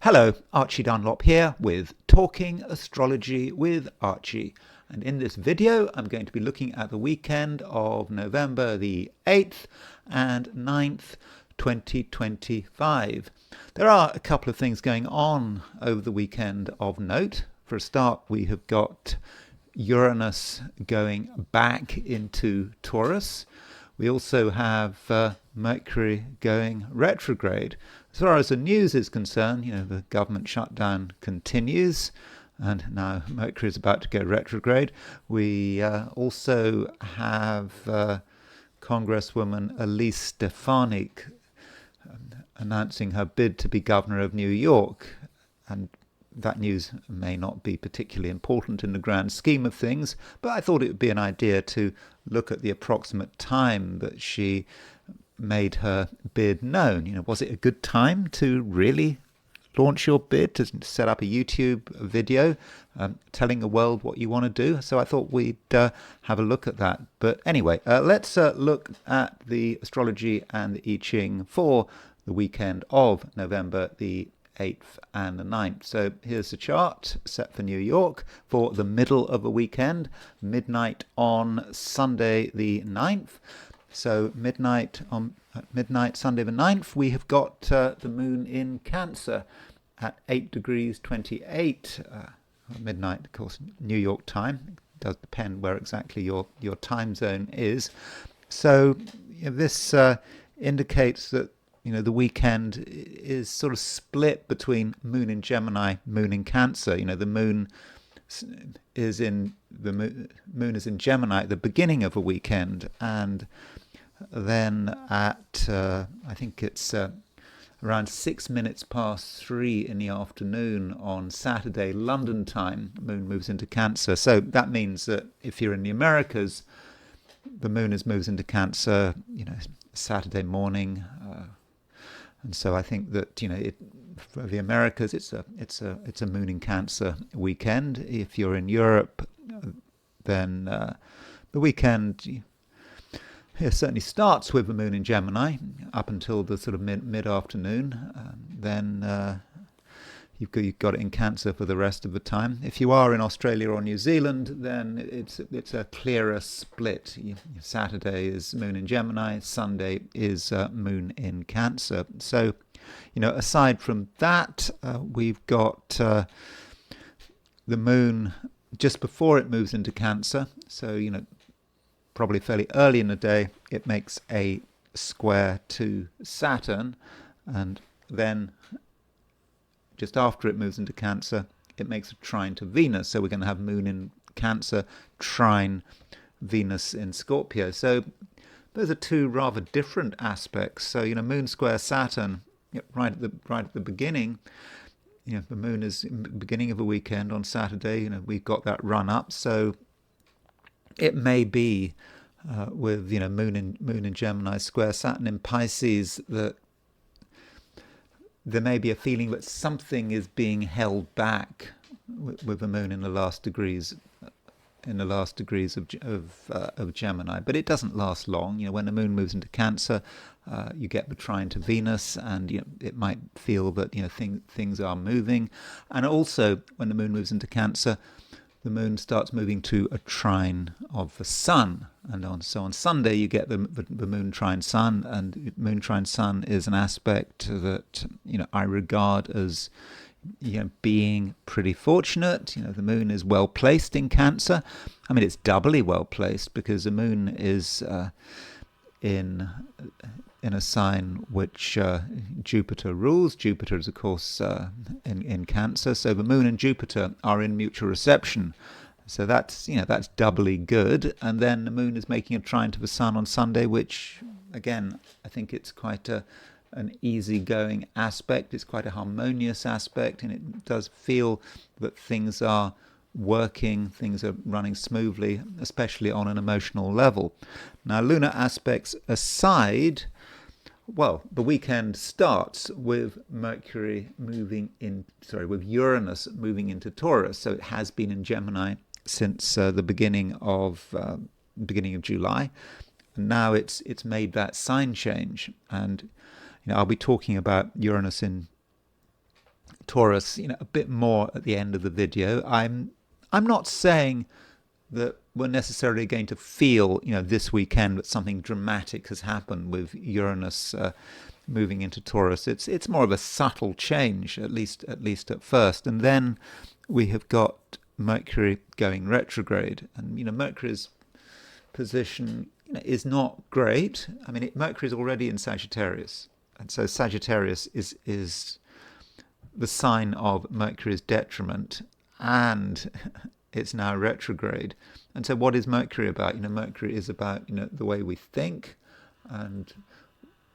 Hello, Archie Dunlop here with Talking Astrology with Archie. And in this video, I'm going to be looking at the weekend of November the 8th and 9th, 2025. There are a couple of things going on over the weekend of note. For a start, we have got Uranus going back into Taurus. We also have Mercury going retrograde. As far as the news is concerned, the government shutdown continues, and now Mercury is about to go retrograde. We also have Congresswoman Elise Stefanik announcing her bid to be governor of New York, and that news may not be particularly important in the grand scheme of things, but I thought it would be an idea to look at the approximate time that she made her bid known. Was it a good time to really launch your bid, to set up a YouTube video telling the world what you want to do? So I thought we'd have a look at that. But anyway, let's look at the astrology and the I Ching for the weekend of November the 8th and the 9th. So here's the chart set for New York for the middle of a weekend, midnight on Sunday the 9th. So midnight Sunday the 9th, we have got the moon in Cancer at 8 degrees 28 midnight, of course, New York time. It does depend where exactly your time zone is. So this indicates that the weekend is sort of split between moon in Gemini, moon in Cancer. The moon is in Gemini at the beginning of a weekend, and then at I think it's around 6 minutes past 3 in the afternoon on Saturday London time, moon moves into Cancer. So that means that if you're in the Americas, the moon moves into Cancer, Saturday morning. And so I think that for the Americas, it's a moon in Cancer weekend. If you're in Europe, then the weekend certainly starts with the moon in Gemini up until the sort of mid-afternoon. Then you've got it in Cancer for the rest of the time. If you are in Australia or New Zealand, then it's a clearer split. Saturday is moon in Gemini, Sunday is moon in Cancer. So, aside from that, we've got the moon just before it moves into Cancer. So, probably fairly early in the day, it makes a square to Saturn, and then just after it moves into Cancer, it makes a trine to Venus. So we're going to have moon in Cancer, trine Venus in Scorpio. So those are two rather different aspects. So, moon square Saturn, right at the beginning, the moon is in the beginning of a weekend on Saturday. We've got that run up. So it may be with moon in Gemini square Saturn in Pisces that there may be a feeling that something is being held back with the moon in the last degrees of Gemini, but it doesn't last long. When the moon moves into Cancer, you get the trine to Venus, and it might feel that things are moving. And also, when the moon moves into Cancer, the moon starts moving to a trine of the Sun, and so on Sunday you get the moon trine Sun, and moon trine Sun is an aspect that I regard as being pretty fortunate. The moon is well placed in Cancer. I mean, it's doubly well placed because the moon is in a sign which Jupiter rules. Jupiter is, of course, in Cancer. So the moon and Jupiter are in mutual reception. So that's doubly good. And then the moon is making a trine to the Sun on Sunday, which, again, I think it's quite an easygoing aspect. It's quite a harmonious aspect, and it does feel that things are working, things are running smoothly, especially on an emotional level. Now, lunar aspects aside, well, the weekend starts with with Uranus moving into Taurus. So it has been in Gemini since the beginning of July. And now it's made that sign change, and I'll be talking about Uranus in Taurus, a bit more at the end of the video. I'm not saying that we're necessarily going to feel, this weekend that something dramatic has happened with Uranus moving into Taurus. It's more of a subtle change, at least at first, and then we have got Mercury going retrograde, and Mercury's position is not great. I mean, Mercury is already in Sagittarius, and so Sagittarius is the sign of Mercury's detriment, and it's now retrograde. And so what is Mercury about? Mercury is about the way we think, and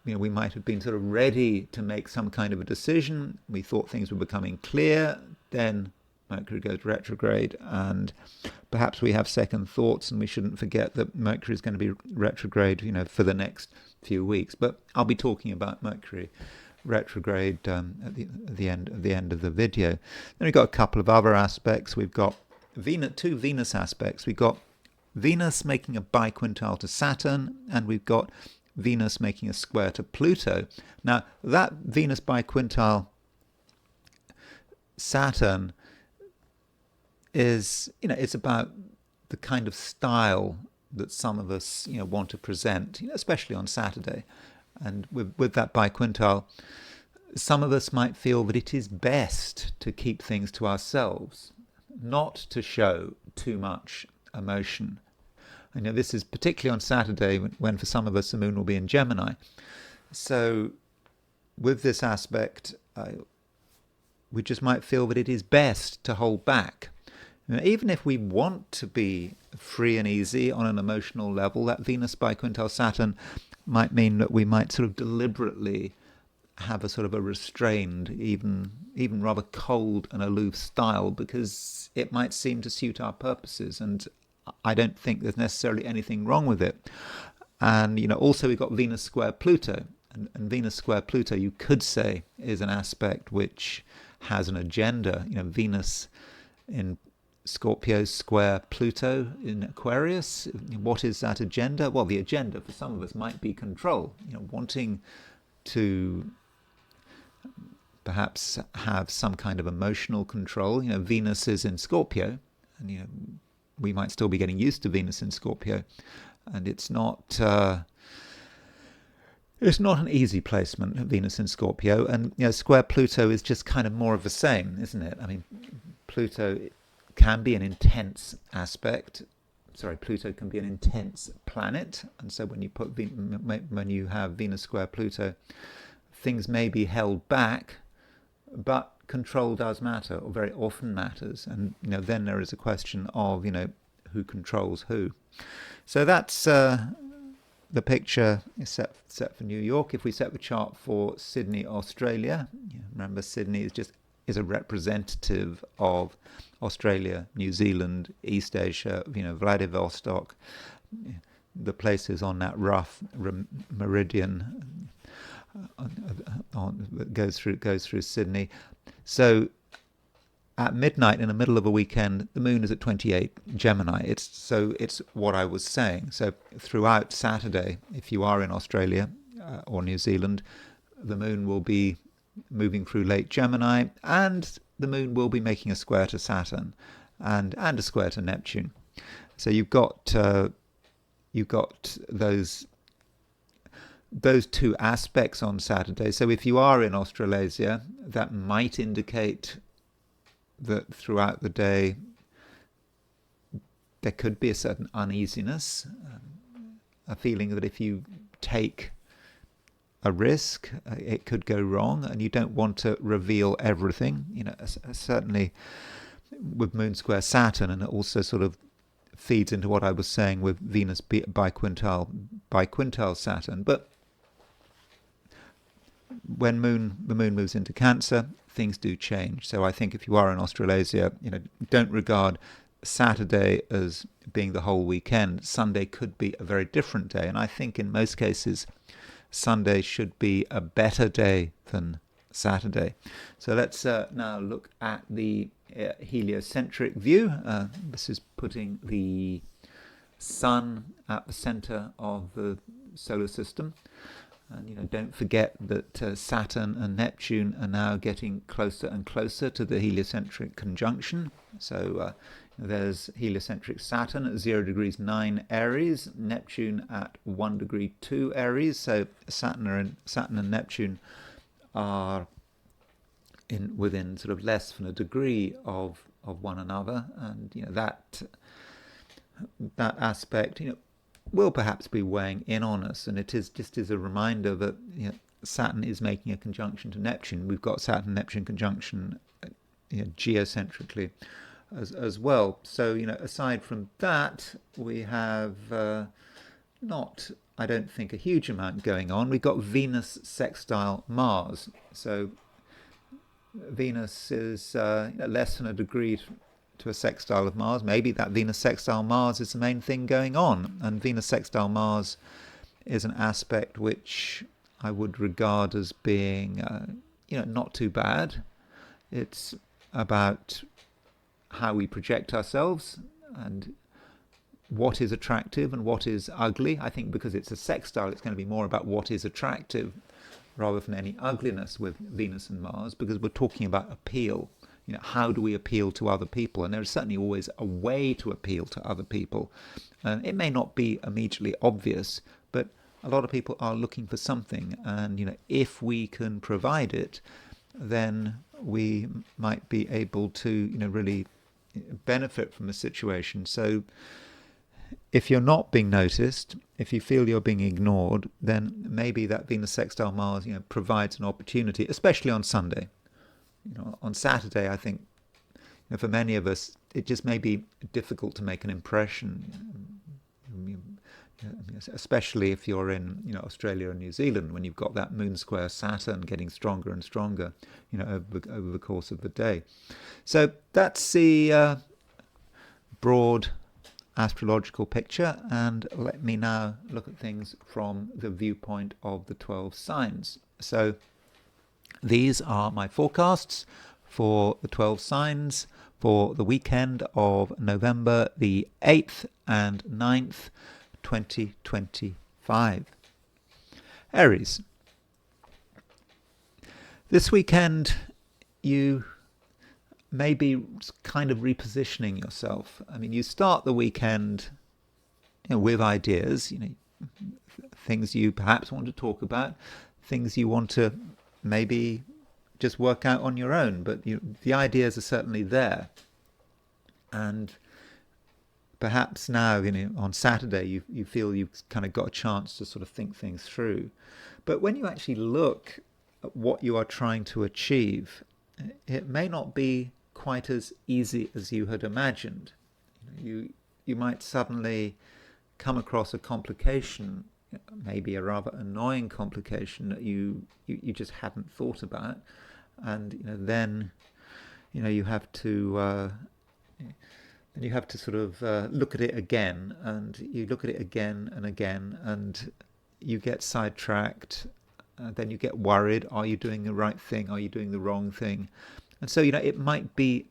we might have been sort of ready to make some kind of a decision. We thought things were becoming clear. Then Mercury goes retrograde, and perhaps we have second thoughts, and we shouldn't forget that Mercury is going to be retrograde, for the next few weeks. But I'll be talking about Mercury retrograde at the end of the video. Then we've got a couple of other aspects. We've got two Venus aspects. We've got Venus making a biquintile to Saturn, and we've got Venus making a square to Pluto. Now, that Venus biquintile Saturn is, it's about the kind of style that some of us, want to present, especially on Saturday. And with that biquintile, some of us might feel that it is best to keep things to ourselves, not to show too much emotion. This is particularly on Saturday when for some of us the moon will be in Gemini. So with this aspect, we just might feel that it is best to hold back. Even if we want to be free and easy on an emotional level, that Venus biquintile Saturn might mean that we might sort of deliberately have a sort of a restrained, even rather cold and aloof style, because it might seem to suit our purposes, and I don't think there's necessarily anything wrong with it. And also we've got Venus square Pluto, and Venus square Pluto, you could say, is an aspect which has an agenda. Venus in Scorpio square Pluto in Aquarius. What is that agenda? Well, the agenda for some of us might be control, wanting to perhaps have some kind of emotional control. Venus is in Scorpio, and we might still be getting used to Venus in Scorpio, and it's not an easy placement, Venus in Scorpio. And square Pluto is just kind of more of the same, isn't it? I mean, Pluto can be an intense aspect. Pluto can be an intense planet, and so when you have Venus square Pluto, things may be held back, but control does matter, or very often matters. And then there is a question of who controls who. So that's the picture set for New York. If we set the chart for Sydney, Australia, remember Sydney is a representative of Australia, New Zealand, East Asia, Vladivostok, the places on that rough meridian that goes through Sydney. So at midnight in the middle of a weekend, the moon is at 28 Gemini. It's what I was saying. So throughout Saturday, if you are in Australia or New Zealand, the moon will be moving through late Gemini, and the moon will be making a square to Saturn and a square to Neptune. So you've got those two aspects on Saturday. So if you are in Australasia, that might indicate that throughout the day there could be a certain uneasiness, a feeling that if you take a risk, it could go wrong, and you don't want to reveal everything. Certainly with Moon square Saturn, and it also sort of feeds into what I was saying with Venus biquintile Saturn. But when the moon moves into Cancer, things do change. So I think if you are in Australasia, don't regard Saturday as being the whole weekend. Sunday could be a very different day, and I think in most cases Sunday should be a better day than Saturday. So let's now look at the heliocentric view. This is putting the sun at the center of the solar system. And don't forget that Saturn and Neptune are now getting closer and closer to the heliocentric conjunction. So there's heliocentric Saturn at 0 degrees 9 Aries, Neptune at 1 degree 2 Aries. So Saturn and Neptune are within sort of less than a degree of one another, and that aspect will perhaps be weighing in on us. And it is just as a reminder that Saturn is making a conjunction to Neptune. We've got Saturn-Neptune conjunction geocentrically as well. So aside from that, we have not, I don't think, a huge amount going on. We've got Venus sextile Mars. So Venus is less than a degree to a sextile of Mars. Maybe that Venus sextile Mars is the main thing going on. And Venus sextile Mars is an aspect which I would regard as being, not too bad. It's about how we project ourselves and what is attractive and what is ugly. I think because it's a sextile, it's going to be more about what is attractive rather than any ugliness with Venus and Mars, because we're talking about appeal. How do we appeal to other people? And there is certainly always a way to appeal to other people. It may not be immediately obvious, but a lot of people are looking for something. And, if we can provide it, then we might be able to, really benefit from the situation. So if you're not being noticed, if you feel you're being ignored, then maybe that Venus sextile Mars, provides an opportunity, especially on Sunday. On Saturday, I think, for many of us, it just may be difficult to make an impression, especially if you're in, Australia and New Zealand, when you've got that moon square Saturn getting stronger and stronger, over the course of the day. So that's the broad astrological picture, and let me now look at things from the viewpoint of the 12 signs. So these are my forecasts for the 12 signs for the weekend of November the 8th and 9th, 2025. Aries. This weekend, you may be kind of repositioning yourself. I mean, you start the weekend with ideas, things you perhaps want to talk about, things you want to maybe just work out on your own, but the ideas are certainly there. And perhaps now, on Saturday, you feel you've kind of got a chance to sort of think things through. But when you actually look at what you are trying to achieve, it may not be quite as easy as you had imagined. You might suddenly come across a complication, maybe a rather annoying complication that you just hadn't thought about, and then you have to sort of look at it again, and you look at it again and again, and you get sidetracked. Then you get worried. Are you doing the right thing? Are you doing the wrong thing? And so it might be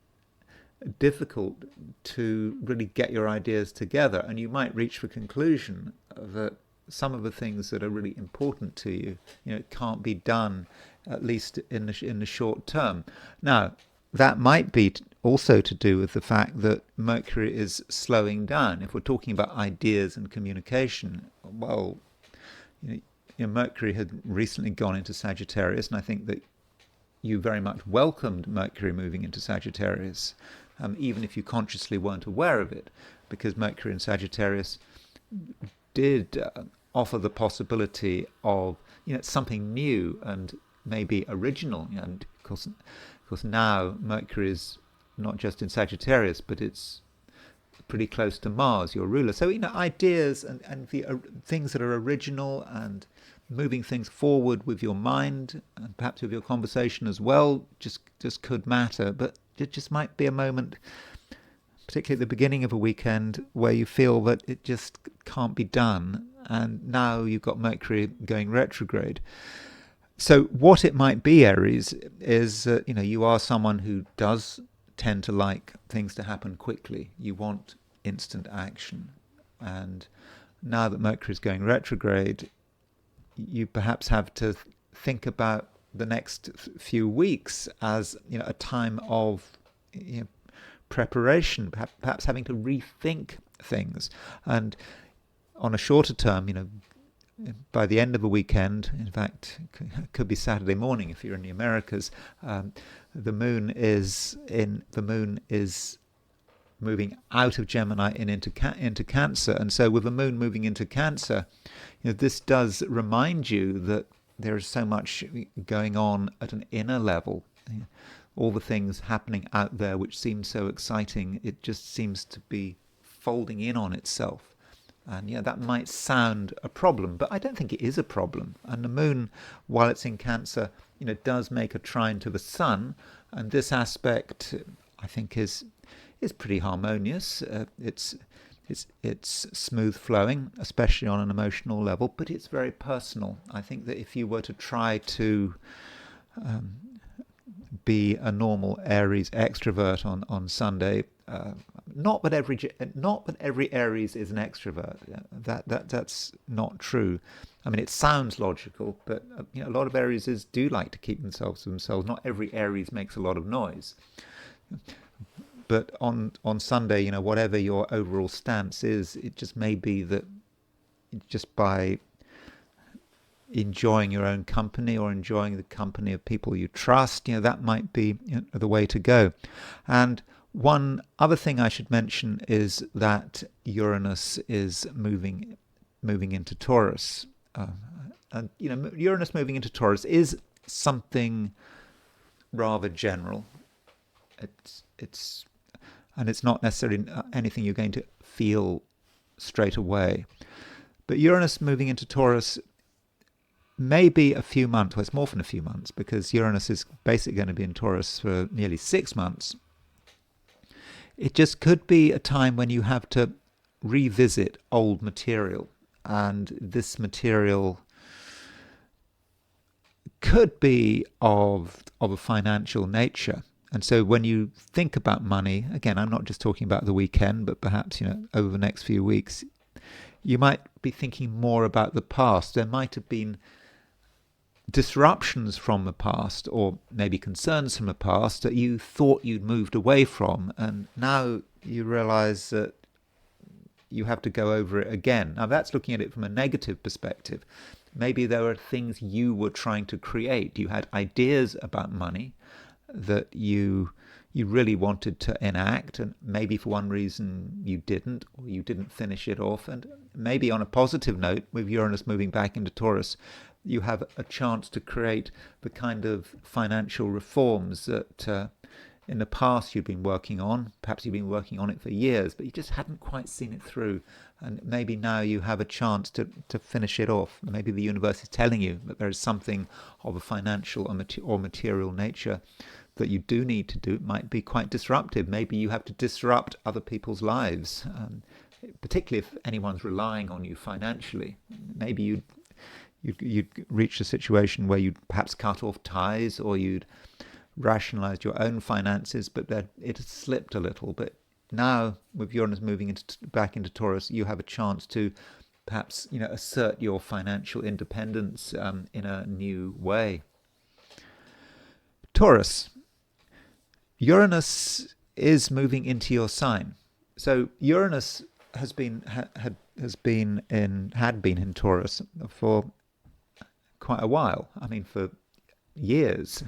difficult to really get your ideas together, and you might reach the conclusion that some of the things that are really important to you, it can't be done, at least in the short term. Now, that might be also to do with the fact that Mercury is slowing down. If we're talking about ideas and communication, well, Mercury had recently gone into Sagittarius, and I think that you very much welcomed Mercury moving into Sagittarius, even if you consciously weren't aware of it, because Mercury in Sagittarius did offer the possibility of something new and maybe original. And of course now Mercury is not just in Sagittarius, but it's pretty close to Mars, your ruler. So ideas and the things that are original and moving things forward with your mind and perhaps with your conversation as well just could matter. But it just might be a moment, particularly at the beginning of a weekend, where you feel that it just can't be done. And now you've got Mercury going retrograde. So what it might be, Aries, is that you are someone who does tend to like things to happen quickly. You want instant action. And now that Mercury is going retrograde, you perhaps have to think about the next few weeks as a time of preparation, perhaps having to rethink things. And on a shorter term, by the end of a weekend, in fact, it could be Saturday morning if you're in the Americas, the moon is moving out of Gemini and into Cancer. And so with the moon moving into Cancer, this does remind you that there is so much going on at an inner level. All the things happening out there which seem so exciting, it just seems to be folding in on itself. And that might sound a problem, but I don't think it is a problem. And the moon, while it's in Cancer, does make a trine to the sun, and this aspect, I think, is pretty harmonious. It's smooth flowing, especially on an emotional level, but it's very personal. I think that if you were to try to be a normal Aries extrovert on Sunday, not that every Aries is an extrovert. That's not true. I mean, it sounds logical, but a lot of Aries do like to keep themselves to themselves. Not every Aries makes a lot of noise. But on Sunday, whatever your overall stance is, it just may be that just by enjoying your own company or enjoying the company of people you trust, that might be the way to go. And one other thing I should mention is that Uranus is moving into Taurus. And Uranus moving into Taurus is something rather general. It's not necessarily anything you're going to feel straight away. But Uranus moving into Taurus may be a few months. Well, it's more than a few months, because Uranus is basically going to be in Taurus for nearly 6 months. It just could be a time when you have to revisit old material. And this material could be of a financial nature. And so when you think about money, again, I'm not just talking about the weekend, but perhaps, over the next few weeks, you might be thinking more about the past. There might have been disruptions from the past, or maybe concerns from the past that you thought you'd moved away from. And now you realize that you have to go over it again. Now, that's looking at it from a negative perspective. Maybe there were things you were trying to create. You had ideas about money that you really wanted to enact, and maybe for one reason you didn't, or you didn't finish it off. And maybe on a positive note, with Uranus moving back into Taurus, you have a chance to create the kind of financial reforms that in the past you've been working on. Perhaps you've been working on it for years, but you just hadn't quite seen it through. And maybe now you have a chance to finish it off. Maybe the universe is telling you that there is something of a financial or material nature that you do need to do. It might be quite disruptive. Maybe you have to disrupt other people's lives, particularly if anyone's relying on you financially. Maybe you'd reach a situation where you'd perhaps cut off ties, or you'd rationalized your own finances, but that it has slipped a little. But now, with Uranus moving back into Taurus, you have a chance to perhaps assert your financial independence in a new way. Taurus. Uranus is moving into your sign. So Uranus had been in Taurus for quite a while. I mean, for years.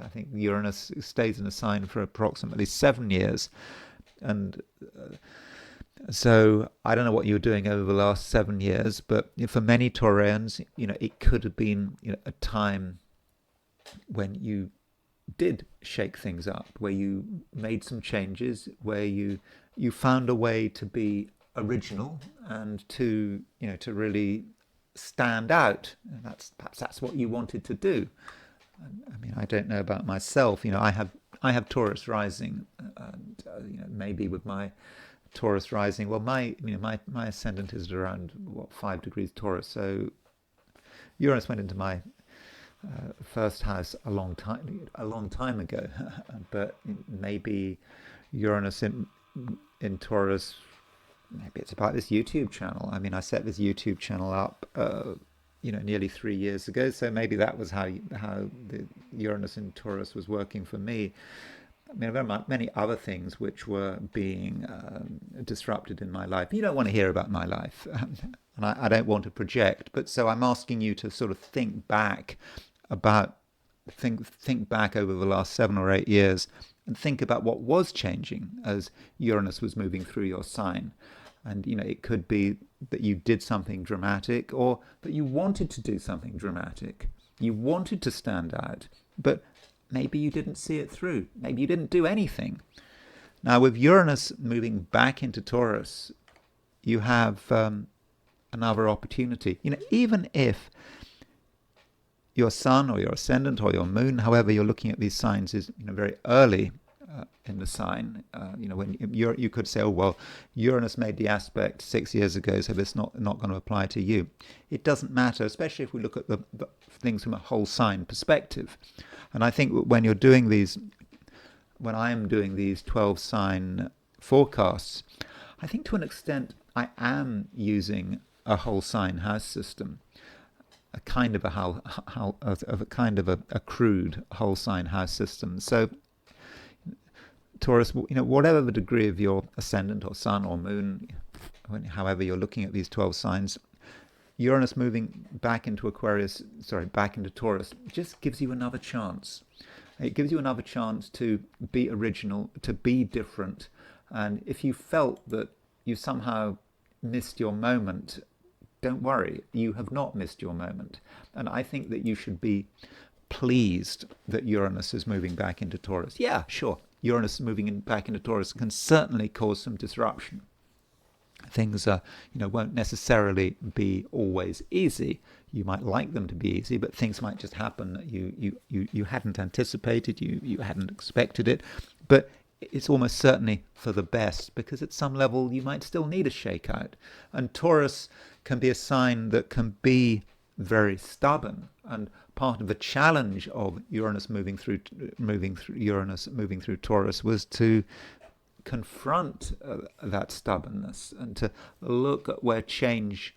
I think Uranus stays in a sign for approximately 7 years. And so I don't know what you were doing over the last 7 years, but for many Taurians, it could have been a time when you did shake things up, where you made some changes, where you found a way to be original and to really stand out. And perhaps that's what you wanted to do. I mean, I don't know about myself. I have Taurus rising, and maybe with my Taurus rising, well, my ascendant is around 5 degrees Taurus. So Uranus went into my first house a long time ago, but maybe Uranus in Taurus, maybe it's about this YouTube channel. I mean, I set this YouTube channel up nearly 3 years ago. So maybe that was how the Uranus in Taurus was working for me. I mean, there are many other things which were being disrupted in my life. You don't want to hear about my life, and I don't want to project. But so I'm asking you to sort of think back about think back over the last 7 or 8 years and think about what was changing as Uranus was moving through your sign. And it could be that you did something dramatic, or that you wanted to do something dramatic. You wanted to stand out, but maybe you didn't see it through. Maybe you didn't do anything. Now, with Uranus moving back into Taurus, you have another opportunity. Even if your sun or your ascendant or your moon, however you're looking at these signs, is very early in the sign. When you could say, oh well, Uranus made the aspect 6 years ago, so it's not going to apply to you. It doesn't matter, especially if we look at the things from a whole sign perspective. And I think when I am doing these 12 sign forecasts, I think to an extent I am using a whole sign house system, a kind of a crude whole sign house system. So Taurus, whatever the degree of your ascendant or sun or moon, however you're looking at these 12 signs, Uranus moving back into Taurus, just gives you another chance. It gives you another chance to be original, to be different. And if you felt that you somehow missed your moment, don't worry, you have not missed your moment. And I think that you should be pleased that Uranus is moving back into Taurus. Yeah, sure, Uranus moving back into Taurus can certainly cause some disruption. Things won't necessarily be always easy. You might like them to be easy, but things might just happen that you hadn't anticipated, you hadn't expected it. But it's almost certainly for the best, because at some level you might still need a shakeout. And Taurus can be a sign that can be very stubborn, and part of the challenge of Uranus moving through Taurus was to confront that stubbornness and to look at where change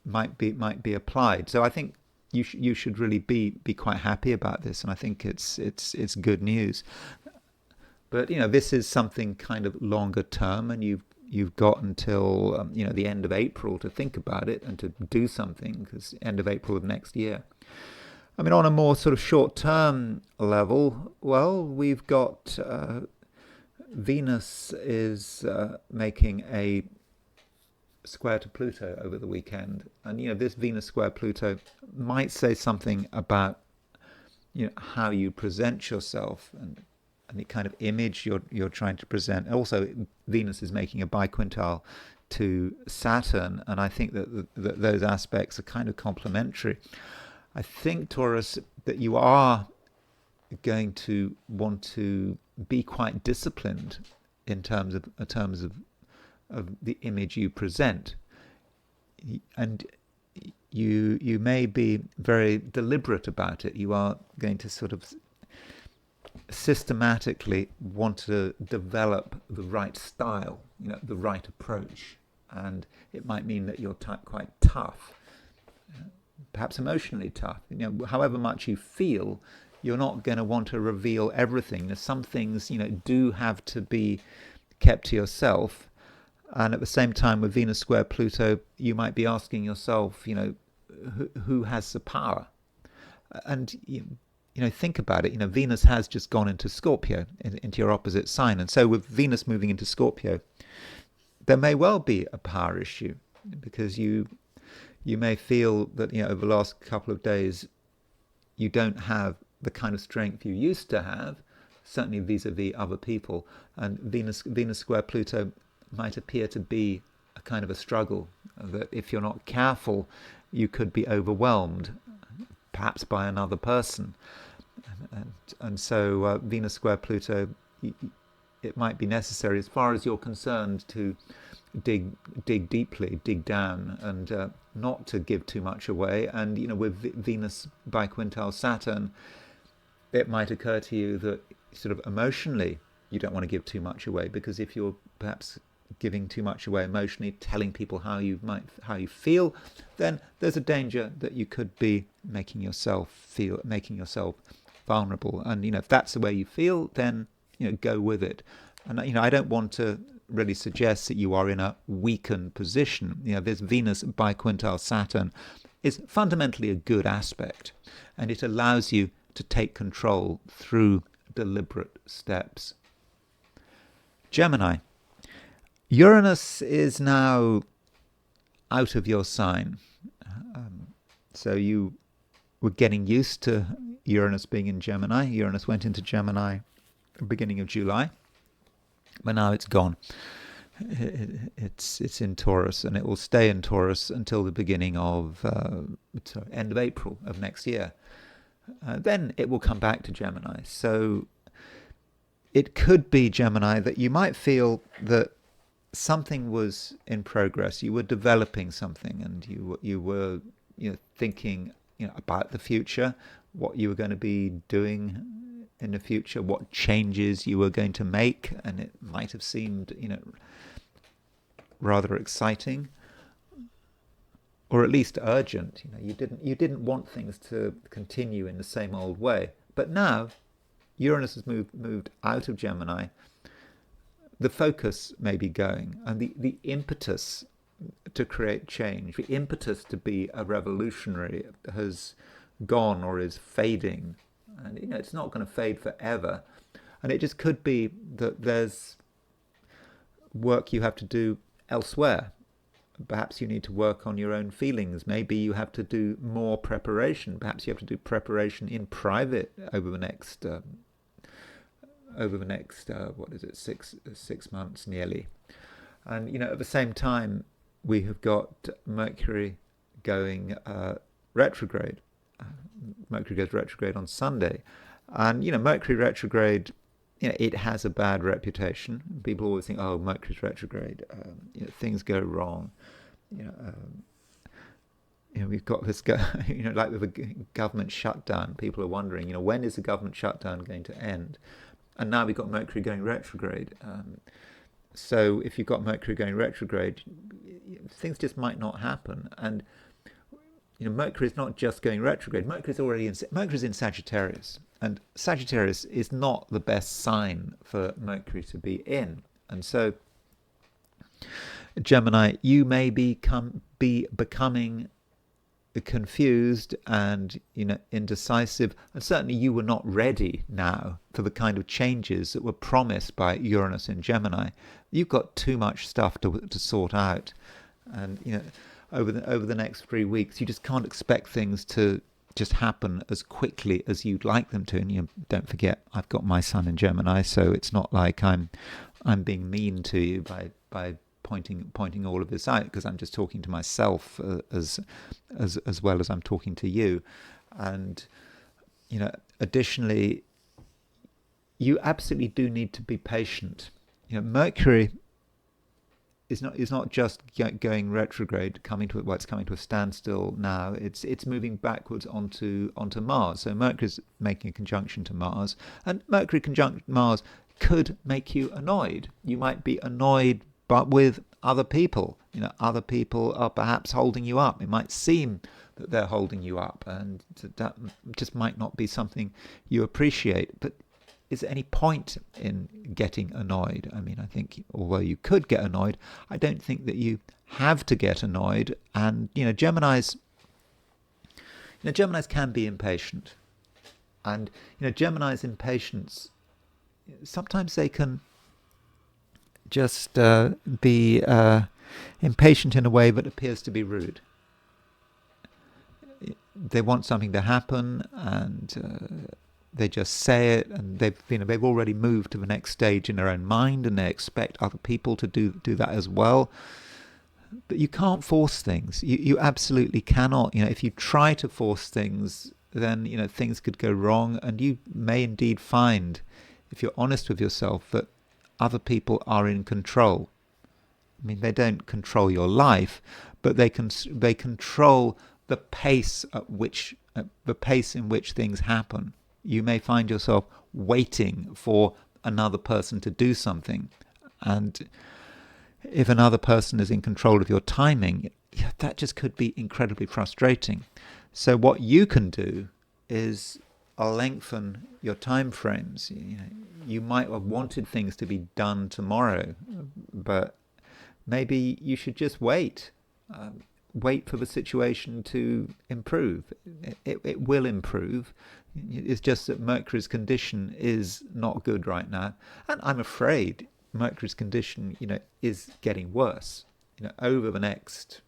might be applied. So I think you should really be quite happy about this, and I think it's good news. But this is something kind of longer term, and you've got until the end of April to think about it and to do something, because end of April of next year. I mean, on a more sort of short-term level, well, we've got Venus is making a square to Pluto over the weekend. And, this Venus square Pluto might say something about, how you present yourself and the kind of image you're trying to present. Also, Venus is making a biquintile to Saturn, and I think that those aspects are kind of complementary. I think, Taurus, that you are going to want to be quite disciplined in terms of the image you present, and you may be very deliberate about it. You are going to sort of systematically want to develop the right style, the right approach, and it might mean that you're quite tough. Perhaps emotionally tough. However much you feel, you're not going to want to reveal everything. Some things, do have to be kept to yourself. And at the same time, with Venus square Pluto, you might be asking yourself, who has the power? And think about it. Venus has just gone into Scorpio, into your opposite sign, and so with Venus moving into Scorpio, there may well be a power issue, because you may feel that over the last couple of days you don't have the kind of strength you used to have, certainly vis-a-vis other people, and Venus square Pluto might appear to be a kind of a struggle, that if you're not careful you could be overwhelmed, perhaps by another person, and so Venus square Pluto, it might be necessary, as far as you're concerned, to dig deeply, dig down, and not to give too much away. And with Venus biquintile Saturn, it might occur to you that sort of emotionally you don't want to give too much away, because if you're perhaps giving too much away emotionally, telling people how you feel, then there's a danger that you could be making yourself vulnerable. And if that's the way you feel, then go with it. And I don't want to really suggest that you are in a weakened position. This Venus biquintile Saturn is fundamentally a good aspect, and it allows you to take control through deliberate steps. Gemini. Uranus is now out of your sign. So you were getting used to Uranus being in Gemini. Uranus went into Gemini at the beginning of July, but now it's gone. It's in Taurus, and it will stay in Taurus until the beginning of end of April of next year. Then it will come back to Gemini. So it could be, Gemini, that you might feel that something was in progress. You were developing something, and you were thinking about the future, what you were going to be doing in the future, what changes you were going to make, and it might have seemed rather exciting, or at least urgent. You didn't want things to continue in the same old way. But now Uranus has moved out of Gemini. The focus may be going, and the impetus to create change, the impetus to be a revolutionary has gone or is fading. And it's not going to fade forever. And it just could be that there's work you have to do elsewhere. Perhaps you need to work on your own feelings. Maybe you have to do more preparation. Perhaps you have to do preparation in private over the next what is it, 6 months nearly. And at the same time, we have got Mercury going retrograde. Mercury goes retrograde on Sunday, and Mercury retrograde, it has a bad reputation. People always think, oh, Mercury's retrograde, things go wrong. We've got this, like with the government shutdown. People are wondering, when is the government shutdown going to end? And now we've got Mercury going retrograde. So if you've got Mercury going retrograde, things just might not happen. And Mercury is not just going retrograde. Mercury's in Sagittarius, and Sagittarius is not the best sign for Mercury to be in. And so, Gemini, you may be becoming confused and indecisive, and certainly you were not ready now for the kind of changes that were promised by Uranus in Gemini. You've got too much stuff to sort out, and over the next 3 weeks, you just can't expect things to just happen as quickly as you'd like them to. And don't forget, I've got my sun in Gemini, so it's not like I'm being mean to you by pointing all of this out, because I'm just talking to myself as well as I'm talking to you. And additionally, you absolutely do need to be patient. Mercury is not just going retrograde, it's coming to a standstill now. It's moving backwards onto Mars. So Mercury's making a conjunction to Mars, and Mercury conjunct Mars could make you annoyed. You might be annoyed, but with other people. Other people are perhaps holding you up. It might seem that they're holding you up, and that just might not be something you appreciate. But is there any point in getting annoyed? I mean, I think although you could get annoyed, I don't think that you have to get annoyed. And Geminis can be impatient, and Gemini's impatience, sometimes they can just be impatient in a way that appears to be rude. They want something to happen, and they just say it, and they've already moved to the next stage in their own mind, and they expect other people to do that as well. But you can't force things. You absolutely cannot. If you try to force things, then things could go wrong, and you may indeed find, if you're honest with yourself, that other people are in control. I mean, they don't control your life, but they control the pace in which things happen. You may find yourself waiting for another person to do something, and if another person is in control of your timing, that just could be incredibly frustrating. So what you can do is lengthen your time frames. You might have wanted things to be done tomorrow, but maybe you should just wait. Wait for the situation to improve. It will improve. It's just that Mercury's condition is not good right now, and I'm afraid Mercury's condition, is getting worse. Over the next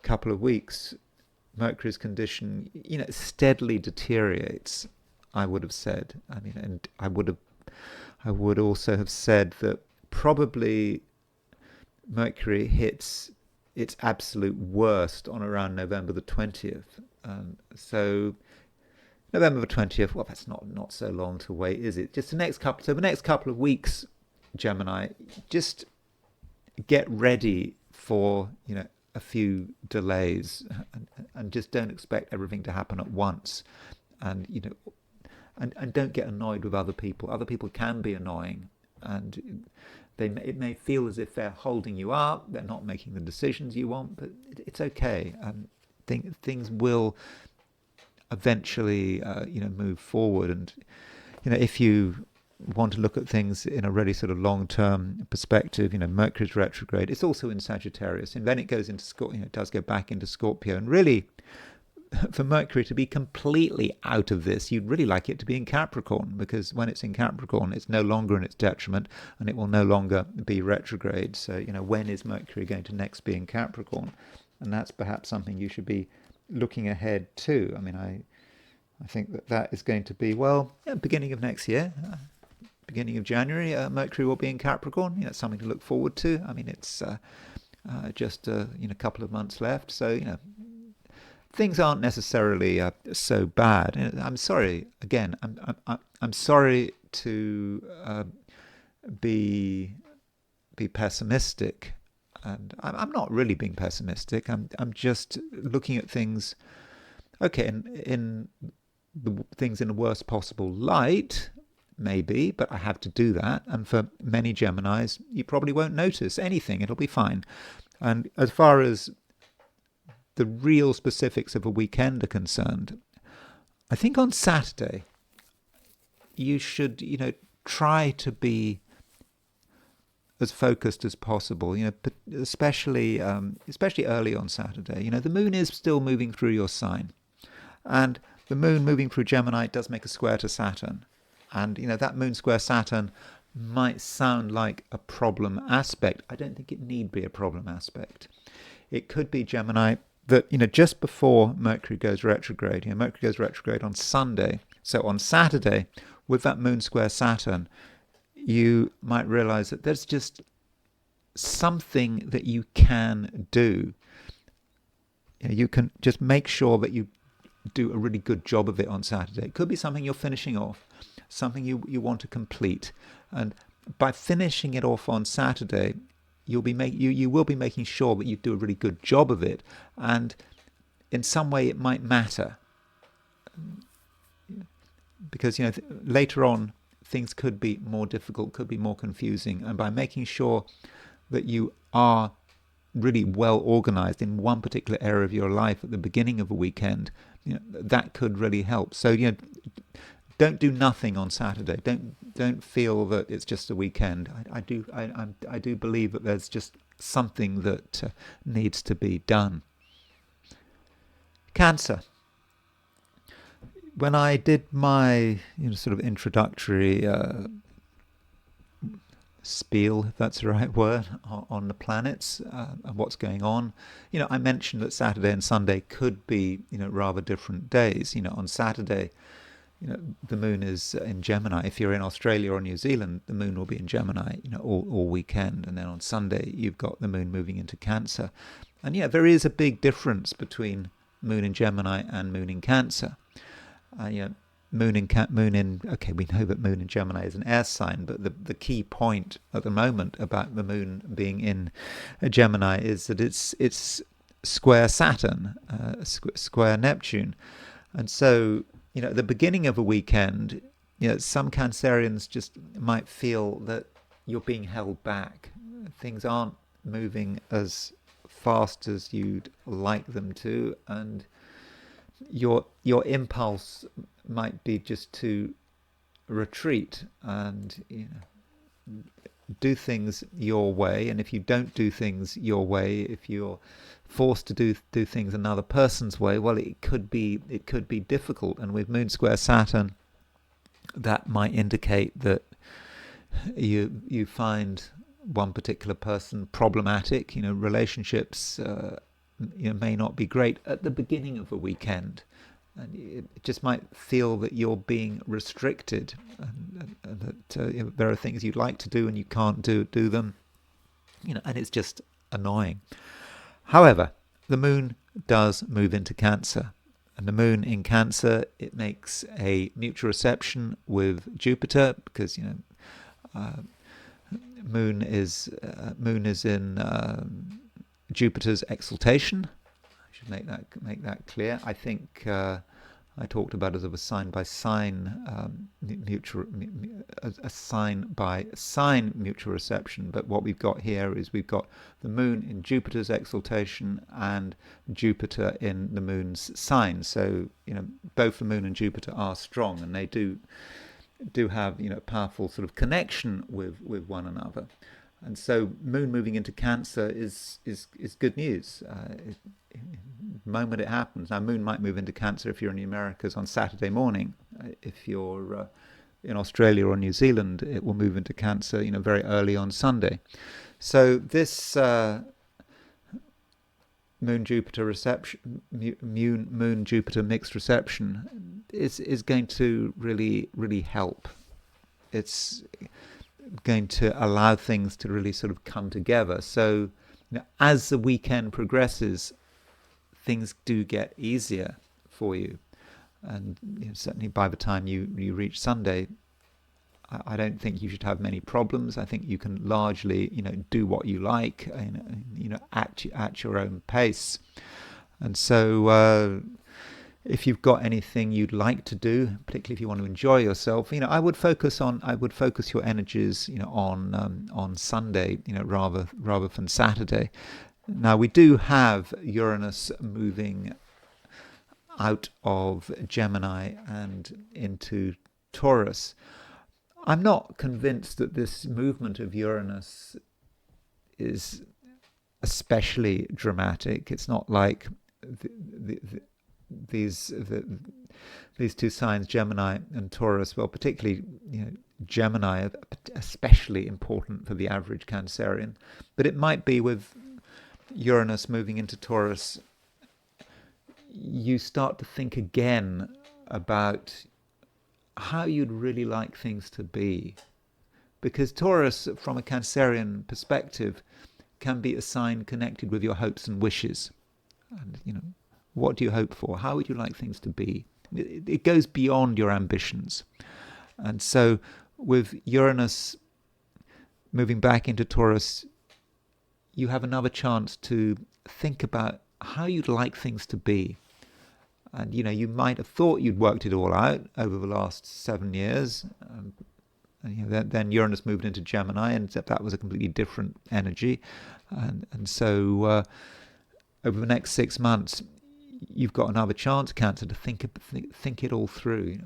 couple of weeks, Mercury's condition, steadily deteriorates. I would have said. And I would also have said that probably Mercury hits its absolute worst on around November the 20th. So November the 20th, well, that's not so long to wait, is it? Just the next couple of weeks, Gemini, just get ready for, a few delays, and just don't expect everything to happen at once. And, and don't get annoyed with other people. Other people can be annoying, and it may feel as if they're holding you up, they're not making the decisions you want, but it's okay. Things will eventually, move forward. And, if you want to look at things in a really sort of long-term perspective, Mercury's retrograde. It's also in Sagittarius, and then it goes into Scorpio. It does go back into Scorpio, and really, for Mercury to be completely out of this, you'd really like it to be in Capricorn, because when it's in Capricorn, it's no longer in its detriment, and it will no longer be retrograde. So, when is Mercury going to next be in Capricorn? And that's perhaps something you should be looking ahead to. I think that is going to be, beginning of next year. Beginning of January, Mercury will be in Capricorn. It's something to look forward to. It's just a couple of months left, so things aren't necessarily so bad. I'm sorry again. I'm sorry to be pessimistic, and I'm not really being pessimistic. I'm just looking at things. Okay, in the things in the worst possible light. Maybe, but I have to do that. And for many Geminis, you probably won't notice anything. It'll be fine. And as far as the real specifics of a weekend are concerned, I think on Saturday, you should, try to be as focused as possible, especially early on Saturday. The moon is still moving through your sign. And the moon moving through Gemini does make a square to Saturn. And, that moon square Saturn might sound like a problem aspect. I don't think it need be a problem aspect. It could be, Gemini, that, just before Mercury goes retrograde, Mercury goes retrograde on Sunday. So on Saturday, with that moon square Saturn, you might realize that there's just something that you can do. You can just make sure that you do a really good job of it on Saturday. It could be something you're finishing off, something you want to complete, and by finishing it off on Saturday, you will be making sure that you do a really good job of it, and in some way it might matter, because later on things could be more difficult, could be more confusing, and by making sure that you are really well organized in one particular area of your life at the beginning of a weekend, that could really help. So don't do nothing on Saturday. Don't feel that it's just a weekend. I do believe that there's just something that needs to be done. Cancer. When I did my sort of introductory spiel, if that's the right word, on the planets and what's going on, I mentioned that Saturday and Sunday could be rather different days. On Saturday, the moon is in Gemini. If you're in Australia or New Zealand, the moon will be in Gemini, all weekend. And then on Sunday, you've got the moon moving into Cancer. And there is a big difference between moon in Gemini and moon in Cancer. Moon in okay, we know that moon in Gemini is an air sign, but the key point at the moment about the moon being in Gemini is that it's square Saturn, square Neptune. And so at the beginning of a weekend, some Cancerians just might feel that you're being held back. things aren't moving as fast as you'd like them to, and your impulse might be just to retreat and do things your way. And if you don't do things your way, if you're forced to do things another person's way, well, it could be difficult. And with Moon square Saturn, that might indicate that you find one particular person problematic. Relationships may not be great at the beginning of a weekend, and it just might feel that you're being restricted, and that there are things you'd like to do and you can't do them, and it's just annoying. However, the moon does move into Cancer, and the moon in Cancer, it makes a mutual reception with Jupiter, because moon is in Jupiter's exaltation. I should make that clear. I think I talked about it as a sign by sign a sign by sign mutual reception. But what we've got here is we've got the moon in Jupiter's exaltation and Jupiter in the moon's sign. So both the moon and Jupiter are strong, and they do have powerful sort of connection with one another. And so moon moving into Cancer is good news. The moment it happens. Now, moon might move into Cancer if you're in the Americas on Saturday morning. If you're in Australia or New Zealand, it will move into Cancer very early on Sunday. So this moon Jupiter reception, moon Jupiter mixed reception is going to really help. It's going to allow things to really sort of come together. So as the weekend progresses, things do get easier for you, and certainly by the time you reach Sunday, I don't think you should have many problems. I think you can largely do what you like, at your own pace. And so if you've got anything you'd like to do, particularly if you want to enjoy yourself, I would focus your energies on Sunday, rather than Saturday. Now, we do have Uranus moving out of Gemini and into Taurus. I'm not convinced that this movement of Uranus is especially dramatic. It's not like these two signs, Gemini and Taurus. Well, particularly Gemini, are especially important for the average Cancerian. But it might be with Uranus moving into Taurus, you start to think again about how you'd really like things to be. Because Taurus, from a Cancerian perspective, can be a sign connected with your hopes and wishes. And, what do you hope for? How would you like things to be? It goes beyond your ambitions. And so with Uranus moving back into Taurus, you have another chance to think about how you'd like things to be. And you might have thought you'd worked it all out over the last 7 years. Then Uranus moved into Gemini, and that was a completely different energy. And so over the next 6 months, you've got another chance, Cancer, to think it all through.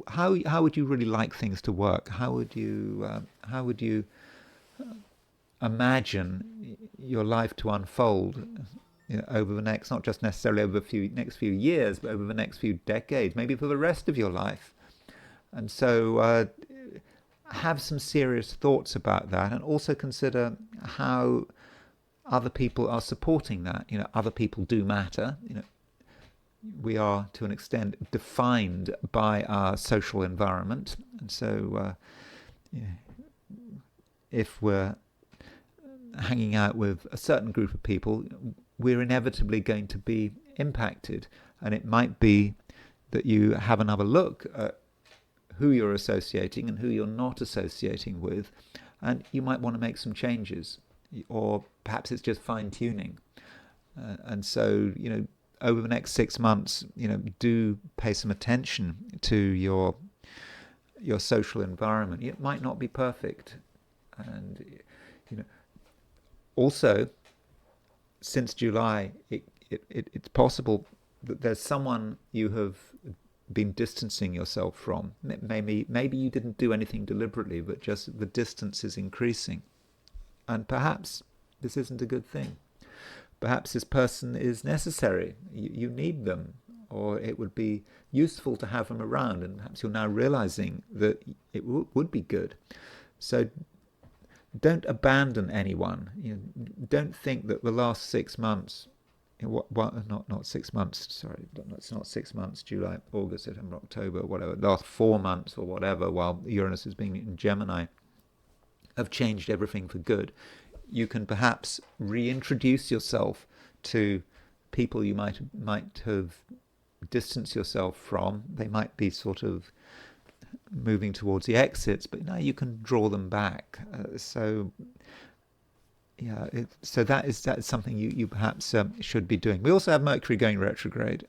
How would you really like things to work? How would you imagine your life to unfold over the next, not just necessarily over the next few years, but over the next few decades, maybe for the rest of your life? And so have some serious thoughts about that, and also consider how other people are supporting that. Other people do matter. We are, to an extent, defined by our social environment. And so if we're hanging out with a certain group of people, we're inevitably going to be impacted. And it might be that you have another look at who you're associating and who you're not associating with, and you might want to make some changes, or perhaps it's just fine-tuning. And so, over the next 6 months, do pay some attention to your social environment. It might not be perfect, and Also, since July, it's possible that there's someone you have been distancing yourself from. Maybe you didn't do anything deliberately, but just the distance is increasing. And perhaps this isn't a good thing. Perhaps this person is necessary. You need them, or it would be useful to have them around, and perhaps you're now realizing that it would be good. So don't abandon anyone. Don't think that the last 6 months, not 6 months, sorry, it's not 6 months, July, August, September, October, whatever, last 4 months or whatever, while Uranus is being in Gemini, have changed everything for good. You can perhaps reintroduce yourself to people you might have distanced yourself from. They might be sort of moving towards the exits, but now you can draw them back. So that is something you perhaps should be doing. We also have Mercury going retrograde,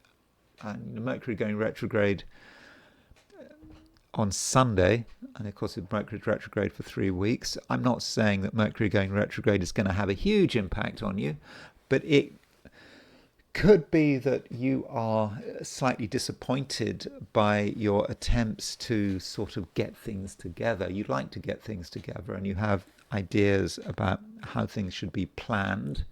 and Mercury going retrograde on Sunday, and of course Mercury's retrograde for 3 weeks. I'm not saying that Mercury going retrograde is going to have a huge impact on you, but it could be that you are slightly disappointed by your attempts to sort of get things together. You'd like to get things together, and you have ideas about how things should be planned,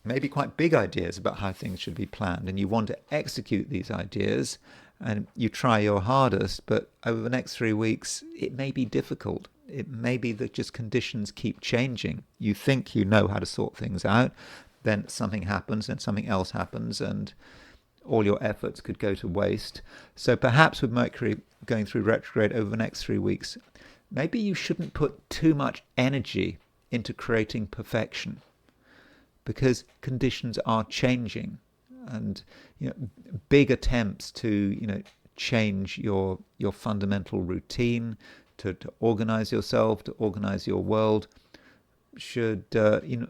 maybe quite big ideas about how things should be planned, and you want to execute these ideas, and you try your hardest, but over the next 3 weeks, it may be difficult. It may be that just conditions keep changing. You think you know how to sort things out, then something happens, and something else happens, and all your efforts could go to waste. So perhaps with Mercury going through retrograde over the next 3 weeks, maybe you shouldn't put too much energy into creating perfection, because conditions are changing, and big attempts to change your fundamental routine, to organize yourself, to organize your world, should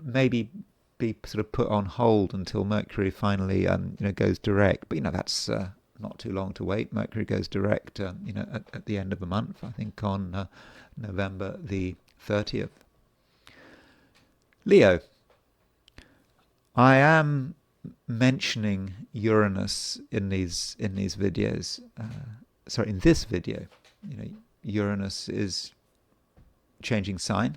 maybe be sort of put on hold until Mercury finally goes direct. But that's not too long to wait. Mercury goes direct at the end of the month, I think on November the 30th. Leo, I am mentioning Uranus in these videos. In this video, Uranus is changing sign,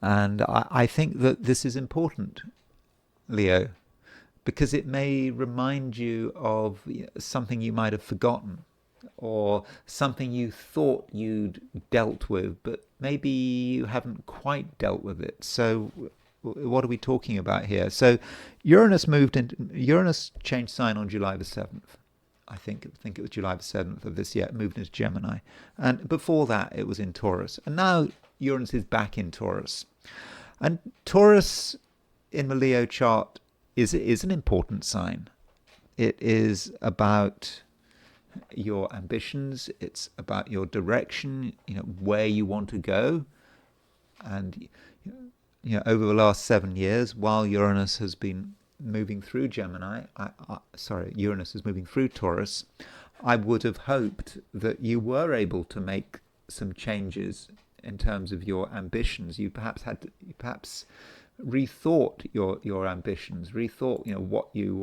and I think that this is important, Leo, because it may remind you of something you might have forgotten, or something you thought you'd dealt with, but maybe you haven't quite dealt with it. So what are we talking about here? So Uranus changed sign on July the 7th. I think it was July the 7th of this year. It moved into Gemini. And before that, it was in Taurus. And now Uranus is back in Taurus. And Taurus in the Leo chart is an important sign. It is about your ambitions. It's about your direction, where you want to go. And over the last 7 years, while Uranus has been moving through Uranus is moving through Taurus, I would have hoped that you were able to make some changes in terms of your ambitions. You perhaps rethought your ambitions, rethought what you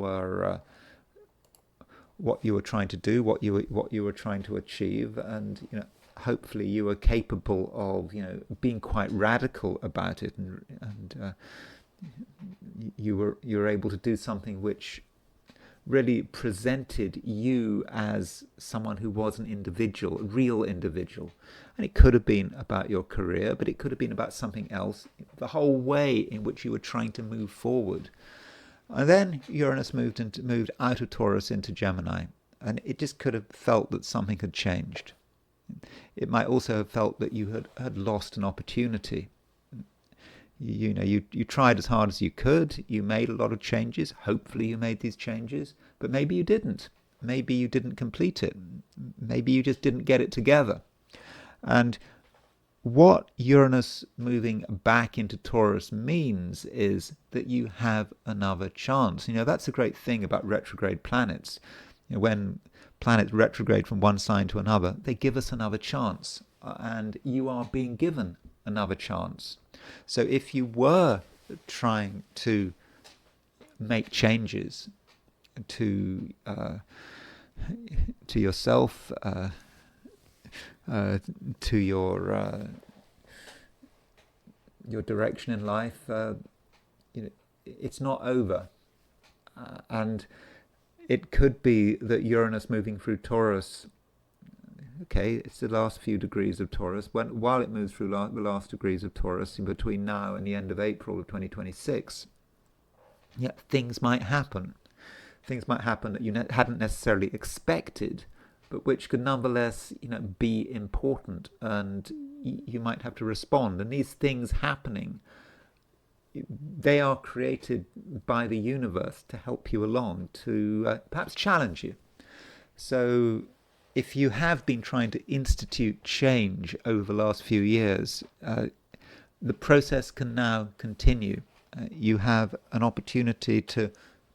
were trying to do, what you were trying to achieve, and hopefully you were capable of being quite radical about it, and you were able to do something which really presented you as someone who was an individual, a real individual. And it could have been about your career, but it could have been about something else, the whole way in which you were trying to move forward. And then Uranus moved out of Taurus into Gemini, and it just could have felt that something had changed. It might also have felt that you had lost an opportunity. You tried as hard as you could. You made a lot of changes. Hopefully you made these changes, but maybe you didn't. Maybe you didn't complete it. Maybe you just didn't get it together. And what Uranus moving back into Taurus means is that you have another chance. That's the great thing about retrograde planets. When planets retrograde from one sign to another, they give us another chance. And you are being given another chance. So if you were trying to make changes to yourself, to your direction in life, it's not over, and it could be that Uranus moving through Taurus. Okay, it's the last few degrees of Taurus. While it moves through the last degrees of Taurus, in between now and the end of April of 2026, things might happen. Things might happen that you hadn't necessarily expected, but which could nonetheless, be important, and you might have to respond. And these things happening, they are created by the universe to help you along, to perhaps challenge you. So if you have been trying to institute change over the last few years, the process can now continue. You have an opportunity to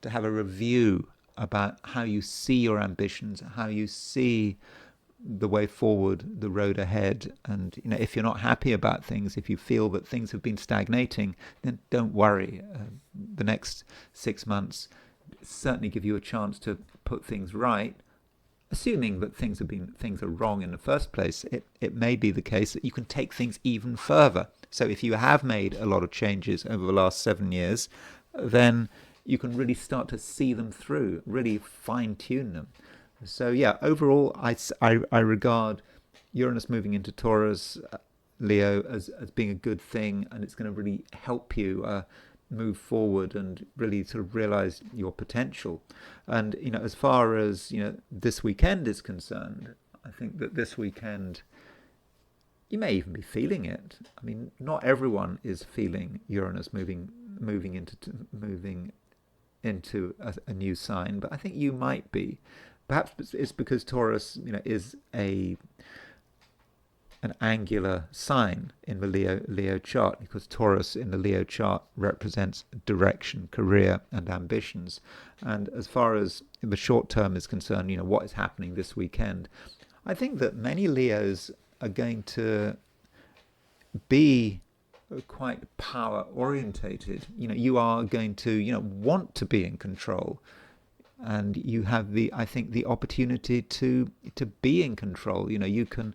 have a review about how you see your ambitions, how you see the way forward, the road ahead. And if you're not happy about things, if you feel that things have been stagnating, then don't worry. The next 6 months certainly give you a chance to put things right. Assuming that things are wrong in the first place, it may be the case that you can take things even further. So if you have made a lot of changes over the last 7 years, then you can really start to see them through, really fine-tune them. So overall, I regard Uranus moving into Taurus, Leo, as being a good thing, and it's going to really help you move forward and really sort of realize your potential. And as far as this weekend is concerned, I think that this weekend you may even be feeling it. I mean, not everyone is feeling Uranus moving into a new sign, but I think you might be. Perhaps it's because Taurus, is an angular sign in the Leo chart, because Taurus in the Leo chart represents direction, career, and ambitions. And as far as the short term is concerned, what is happening this weekend, I think that many Leos are going to be quite power orientated. You are going to want to be in control, and you have the opportunity to be in control. You can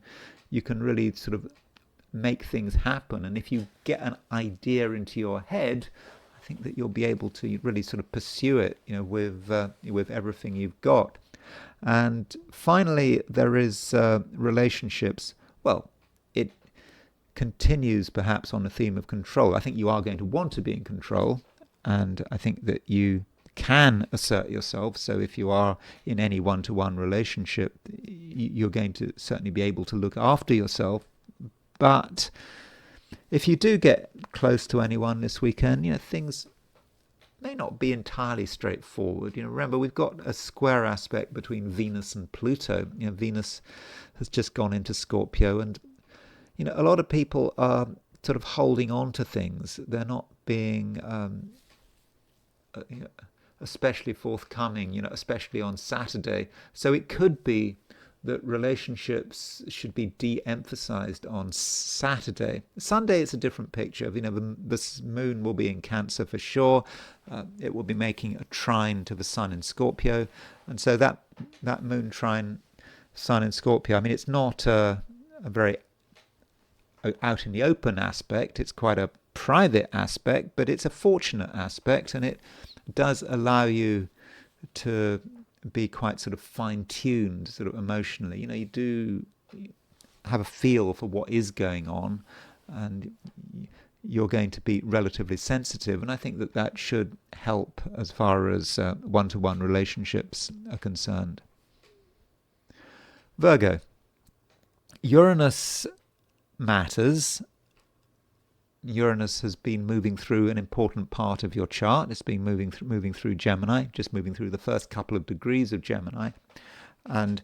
really sort of make things happen. And if you get an idea into your head, I think that you'll be able to really sort of pursue it, with everything you've got. And finally, there is relationships. Well, it continues perhaps on the theme of control. I think you are going to want to be in control, and I think that you can assert yourself. So if you are in any one-to-one relationship, you're going to certainly be able to look after yourself. But if you do get close to anyone this weekend, things may not be entirely straightforward. Remember, we've got a square aspect between Venus and Pluto. Venus has just gone into Scorpio, and a lot of people are sort of holding on to things. They're not being especially forthcoming, especially on Saturday. So it could be that relationships should be de-emphasized on Saturday. Sunday, it's a different picture. The moon will be in Cancer for sure. It will be making a trine to the sun in Scorpio. And so that moon trine sun in Scorpio, I mean, it's not a very out in the open aspect. It's quite a private aspect, but it's a fortunate aspect, and it does allow you to be quite sort of fine-tuned, sort of emotionally. You do have a feel for what is going on, and you're going to be relatively sensitive, and I think that should help as far as one-to-one relationships are concerned. Virgo. Uranus matters. Uranus has been moving through an important part of your chart. It's been moving through Gemini, just moving through the first couple of degrees of Gemini. And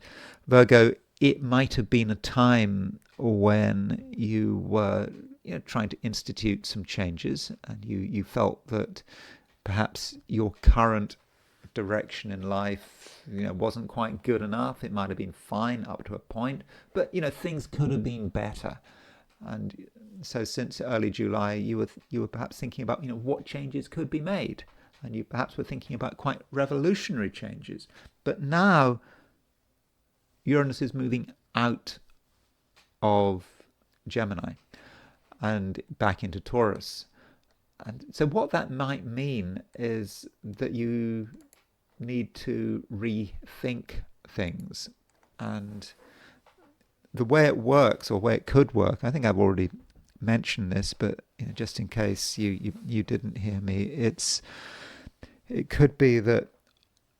Virgo, it might have been a time when you were trying to institute some changes, and you felt that perhaps your current direction in life wasn't quite good enough. It might have been fine up to a point, but things could have been better. And so since early July, you were perhaps thinking about, what changes could be made, and you perhaps were thinking about quite revolutionary changes. But now Uranus is moving out of Gemini and back into Taurus. And so what that might mean is that you need to rethink things. And the way it works, or way it could work, I think I've already mentioned this, but just in case you didn't hear me, it could be that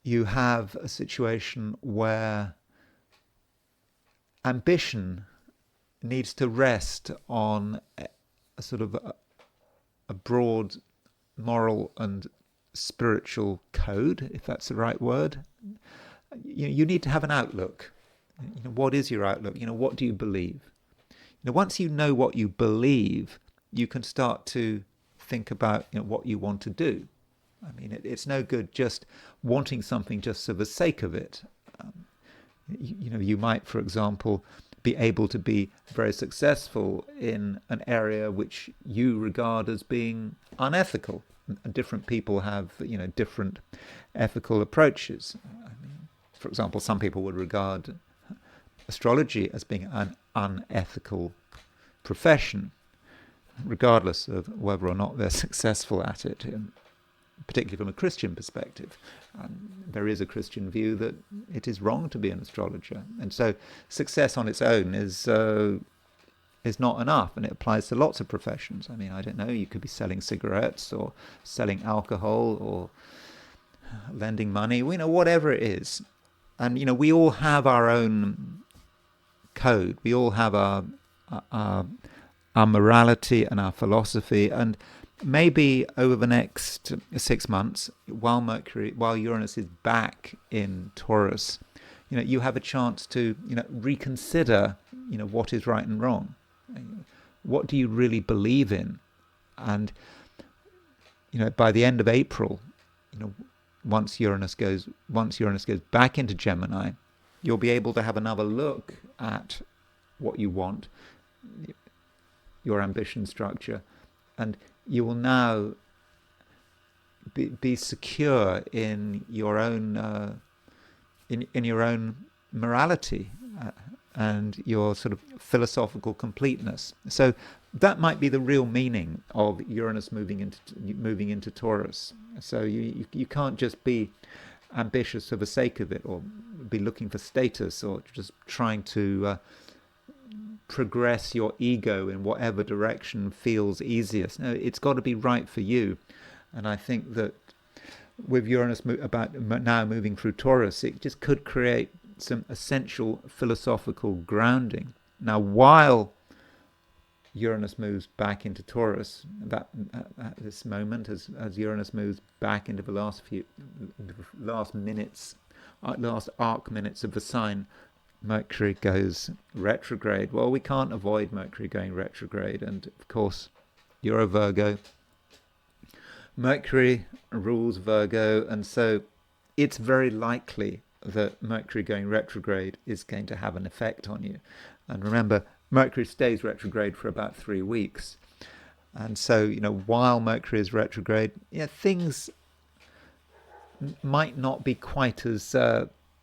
you have a situation where ambition needs to rest on a sort of a broad moral and spiritual code, if that's the right word. You need to have an outlook. What is your outlook? What do you believe? Once you know what you believe, you can start to think about what you want to do. I mean, it's no good just wanting something just for the sake of it. You might, for example, be able to be very successful in an area which you regard as being unethical. And different people have, different ethical approaches. I mean, for example, some people would regard astrology as being an unethical profession, regardless of whether or not they're successful at it, particularly from a Christian perspective. There is a Christian view that it is wrong to be an astrologer, and so success on its own is not enough, and it applies to lots of professions. I mean, I don't know, you could be selling cigarettes or selling alcohol or lending money, whatever it is. And we all have our own code. We all have our morality and our philosophy. And maybe over the next 6 months, while Uranus is back in Taurus, you have a chance to reconsider what is right and wrong. What do you really believe in? And by the end of April, once Uranus goes back into Gemini, you'll be able to have another look at what you want, your ambition structure, and you will now be secure in your own in your own morality and your sort of philosophical completeness. So that might be the real meaning of Uranus moving into Taurus. So you can't just be ambitious for the sake of it, or be looking for status, or just trying to progress your ego in whatever direction feels easiest. No, it's got to be right for you. And I think that with Uranus now moving through Taurus, it just could create some essential philosophical grounding. Now, while Uranus moves back into Taurus, at this moment, as Uranus moves back into the last arc minutes of the sign, Mercury goes retrograde. Well, we can't avoid Mercury going retrograde, and of course, you're a Virgo. Mercury rules Virgo, and so it's very likely that Mercury going retrograde is going to have an effect on you. And remember, Mercury stays retrograde for about 3 weeks. And so, while Mercury is retrograde, things might not be quite as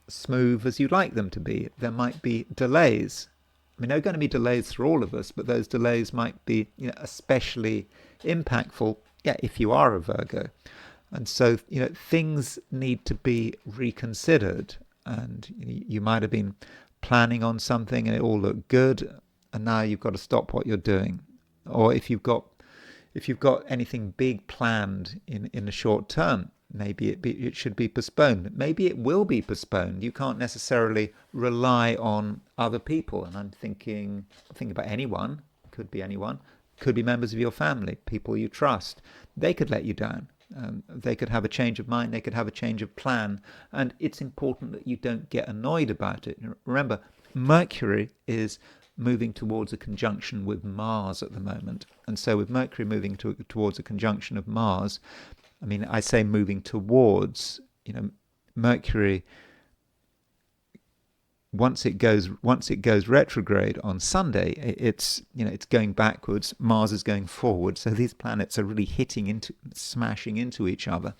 smooth as you'd like them to be. There might be delays. I mean, there are going to be delays for all of us, but those delays might be especially impactful, if you are a Virgo. And so, things need to be reconsidered. And you might have been planning on something and it all looked good, and now you've got to stop what you're doing. Or if you've got anything big planned in the short term, maybe it should be postponed. Maybe it will be postponed. You can't necessarily rely on other people. And I'm thinking about anyone. Could be anyone. Could be members of your family, people you trust. They could let you down. They could have a change of mind. They could have a change of plan. And it's important that you don't get annoyed about it. Remember, Mercury is moving towards a conjunction with Mars at the moment. And so with Mercury moving towards a conjunction of Mars, I mean, I say moving towards, Mercury once it goes retrograde on Sunday, it's going backwards. Mars is going forward, so these planets are really smashing into each other.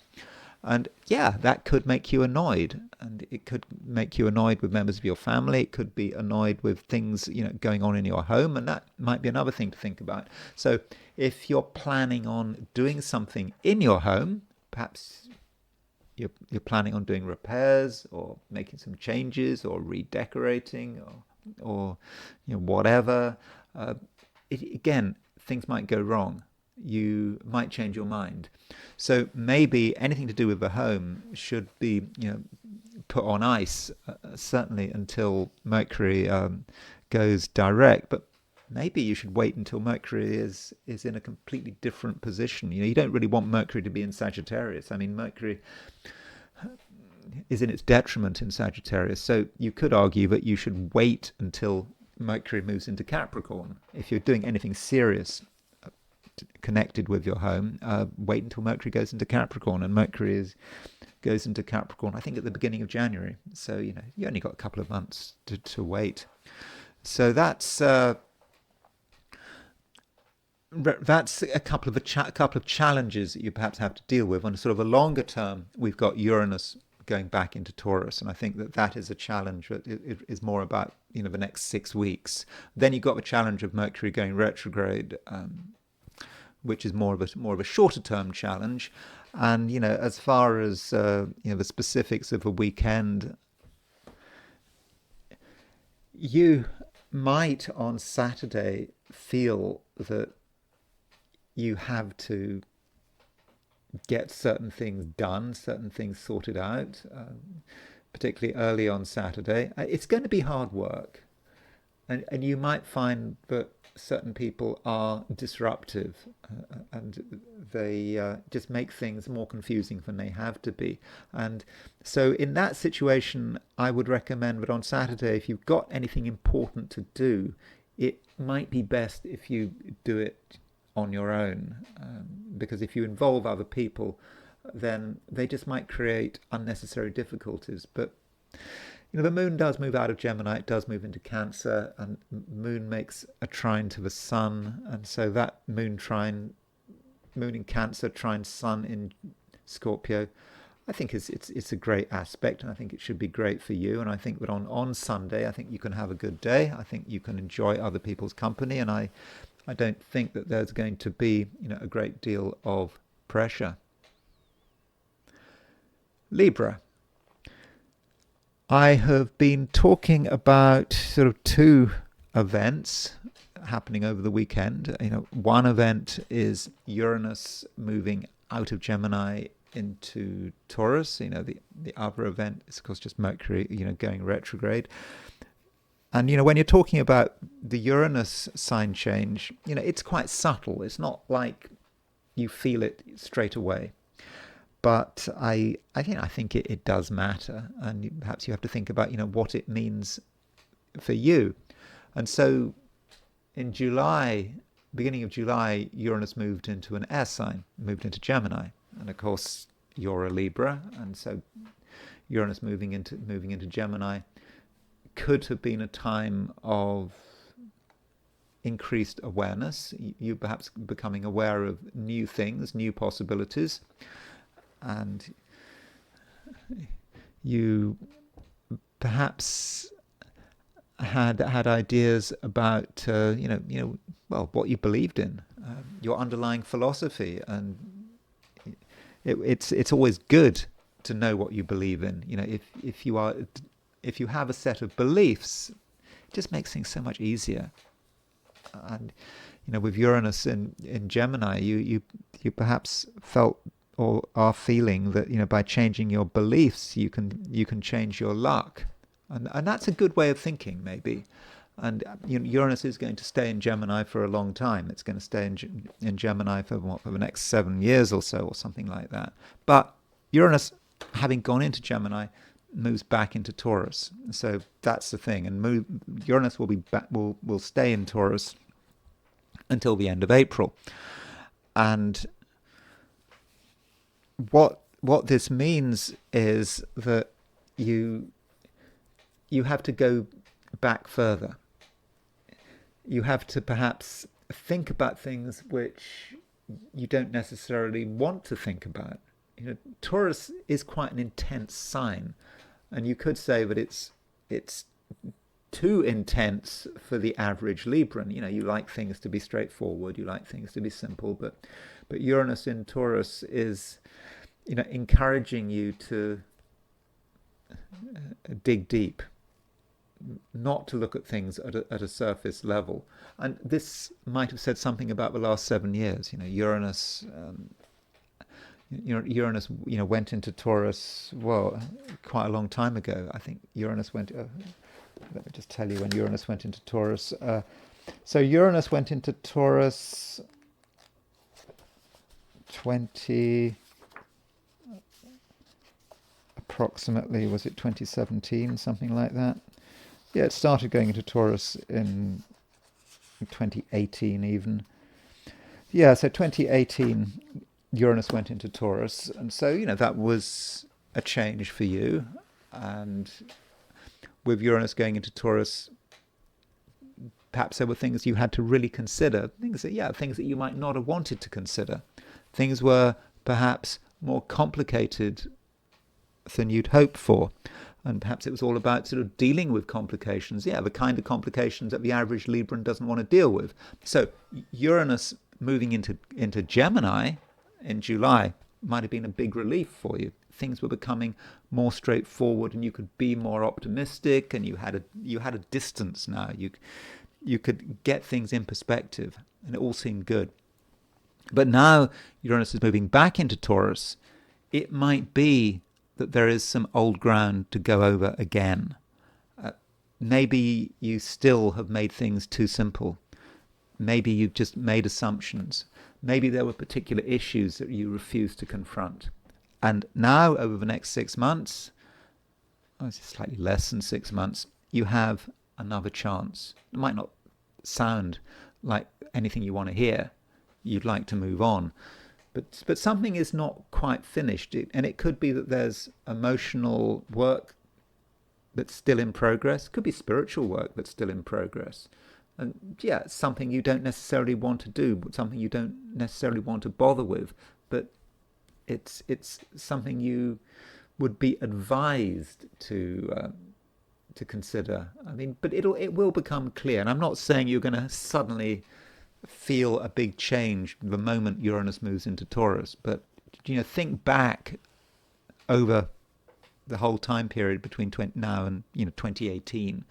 And yeah, that could make you annoyed, and it could make you annoyed with members of your family. It could be annoyed with things going on in your home, and that might be another thing to think about. So if you're planning on doing something in your home, perhaps you're planning on doing repairs or making some changes or redecorating or whatever. Again, things might go wrong. You might change your mind. So maybe anything to do with the home should be put on ice, certainly until Mercury goes direct. But maybe you should wait until Mercury is in a completely different position. You don't really want Mercury to be in Sagittarius. I mean, Mercury is in its detriment in Sagittarius. So you could argue that you should wait until Mercury moves into Capricorn. If you're doing anything serious connected with your home, wait until Mercury goes into Capricorn. And Mercury goes into Capricorn, I think, at the beginning of January. So, you only got a couple of months to wait. So that's a couple of challenges that you perhaps have to deal with. On a sort of a longer term, we've got Uranus going back into Taurus, and I think that is a challenge that is more about the next 6 weeks. Then you've got the challenge of Mercury going retrograde, which is more of a shorter term challenge. And as far as the specifics of a weekend, you might on Saturday feel that you have to get certain things done, certain things sorted out, particularly early on Saturday. It's going to be hard work, and you might find that certain people are disruptive, and they just make things more confusing than they have to be. And so in that situation, I would recommend that on Saturday, if you've got anything important to do, it might be best if you do it on your own, because if you involve other people, then they just might create unnecessary difficulties. But the moon does move out of Gemini, it does move into Cancer, and moon makes a trine to the sun, and so that moon in Cancer, trine sun in Scorpio, I think it's a great aspect, and I think it should be great for you. And I think that on Sunday, I think you can have a good day. I think you can enjoy other people's company, and I don't think that there's going to be a great deal of pressure. Libra. I have been talking about sort of two events happening over the weekend. One event is Uranus moving out of Gemini into Taurus. The other event is, of course, just Mercury, going retrograde. And, when you're talking about the Uranus sign change, it's quite subtle. It's not like you feel it straight away. But I think it does matter. And perhaps you have to think about, what it means for you. And so in July, beginning of July, Uranus moved into an air sign, moved into Gemini. And of course, you're a Libra. And so Uranus moving into Gemini could have been a time of increased awareness. You perhaps becoming aware of new things, new possibilities, and you perhaps had ideas about what you believed in, your underlying philosophy, and it's always good to know what you believe in. If you have a set of beliefs, it just makes things so much easier. And with Uranus in Gemini, you perhaps felt or are feeling that by changing your beliefs you can change your luck, and that's a good way of thinking, maybe. And Uranus is going to stay in Gemini for a long time. It's going to stay in Gemini for the next 7 years or so, or something like that. But Uranus, having gone into Gemini, moves back into Taurus. So that's the thing. And Uranus will stay in Taurus until the end of April. And what this means is that you you have to go back further. You have to perhaps think about things which you don't necessarily want to think about. Taurus is quite an intense sign, and you could say that it's too intense for the average Libran. You like things to be straightforward, you like things to be simple, but Uranus in Taurus is, encouraging you to dig deep, not to look at things at a surface level. And this might have said something about the last 7 years. Uranus, Uranus, went into Taurus, well, quite a long time ago. I think Uranus went. Let me just tell you when Uranus went into Taurus. So Uranus went into Taurus 20. Approximately, was it 2017, something like that? Yeah, it started going into Taurus in 2018 even. Yeah, so 2018, Uranus went into Taurus, and so, that was a change for you. And with Uranus going into Taurus, perhaps there were things you had to really consider, things that you might not have wanted to consider. Things were perhaps more complicated than you'd hoped for. And perhaps it was all about sort of dealing with complications. Yeah, the kind of complications that the average Libran doesn't want to deal with. So Uranus moving into Gemini in July might have been a big relief for you. Things were becoming more straightforward, and you could be more optimistic, and you had a distance now. You could get things in perspective, and it all seemed good. But now Uranus is moving back into Taurus. It might be that there is some old ground to go over again. Maybe you still have made things too simple. Maybe you've just made assumptions. Maybe there were particular issues that you refused to confront. And now, over the next 6 months, it's slightly less than 6 months, you have another chance. It might not sound like anything you want to hear. You'd like to move on. But something is not quite finished, and it could be that there's emotional work that's still in progress. It could be spiritual work that's still in progress. And yeah, it's something you don't necessarily want to do, something you don't necessarily want to bother with, but it's something you would be advised to consider. I mean, but it will become clear. And I'm not saying you're going to suddenly feel a big change the moment Uranus moves into Taurus, but think back over the whole time period between now and 2018.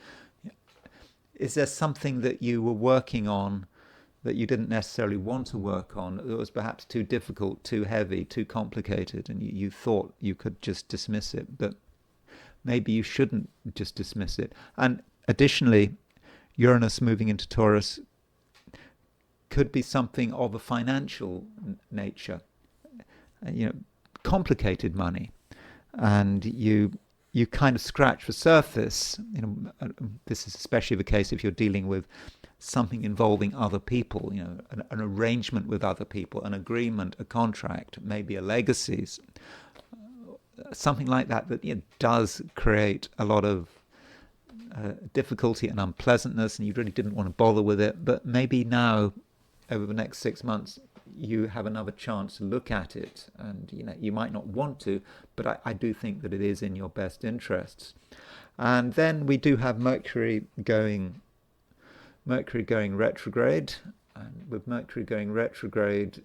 Is there something that you were working on that you didn't necessarily want to work on, that was perhaps too difficult, too heavy, too complicated, and you thought you could just dismiss it, but maybe you shouldn't just dismiss it? And additionally, Uranus moving into Taurus could be something of a financial nature, complicated money, and you kind of scratch the surface. This is especially the case if you're dealing with something involving other people, an arrangement with other people, an agreement, a contract, maybe a legacy, something like that does create a lot of difficulty and unpleasantness, and you really didn't want to bother with it. But maybe now, over the next 6 months, you have another chance to look at it, and you might not want to, but I do think that it is in your best interests. And then we do have Mercury going retrograde, and with Mercury going retrograde,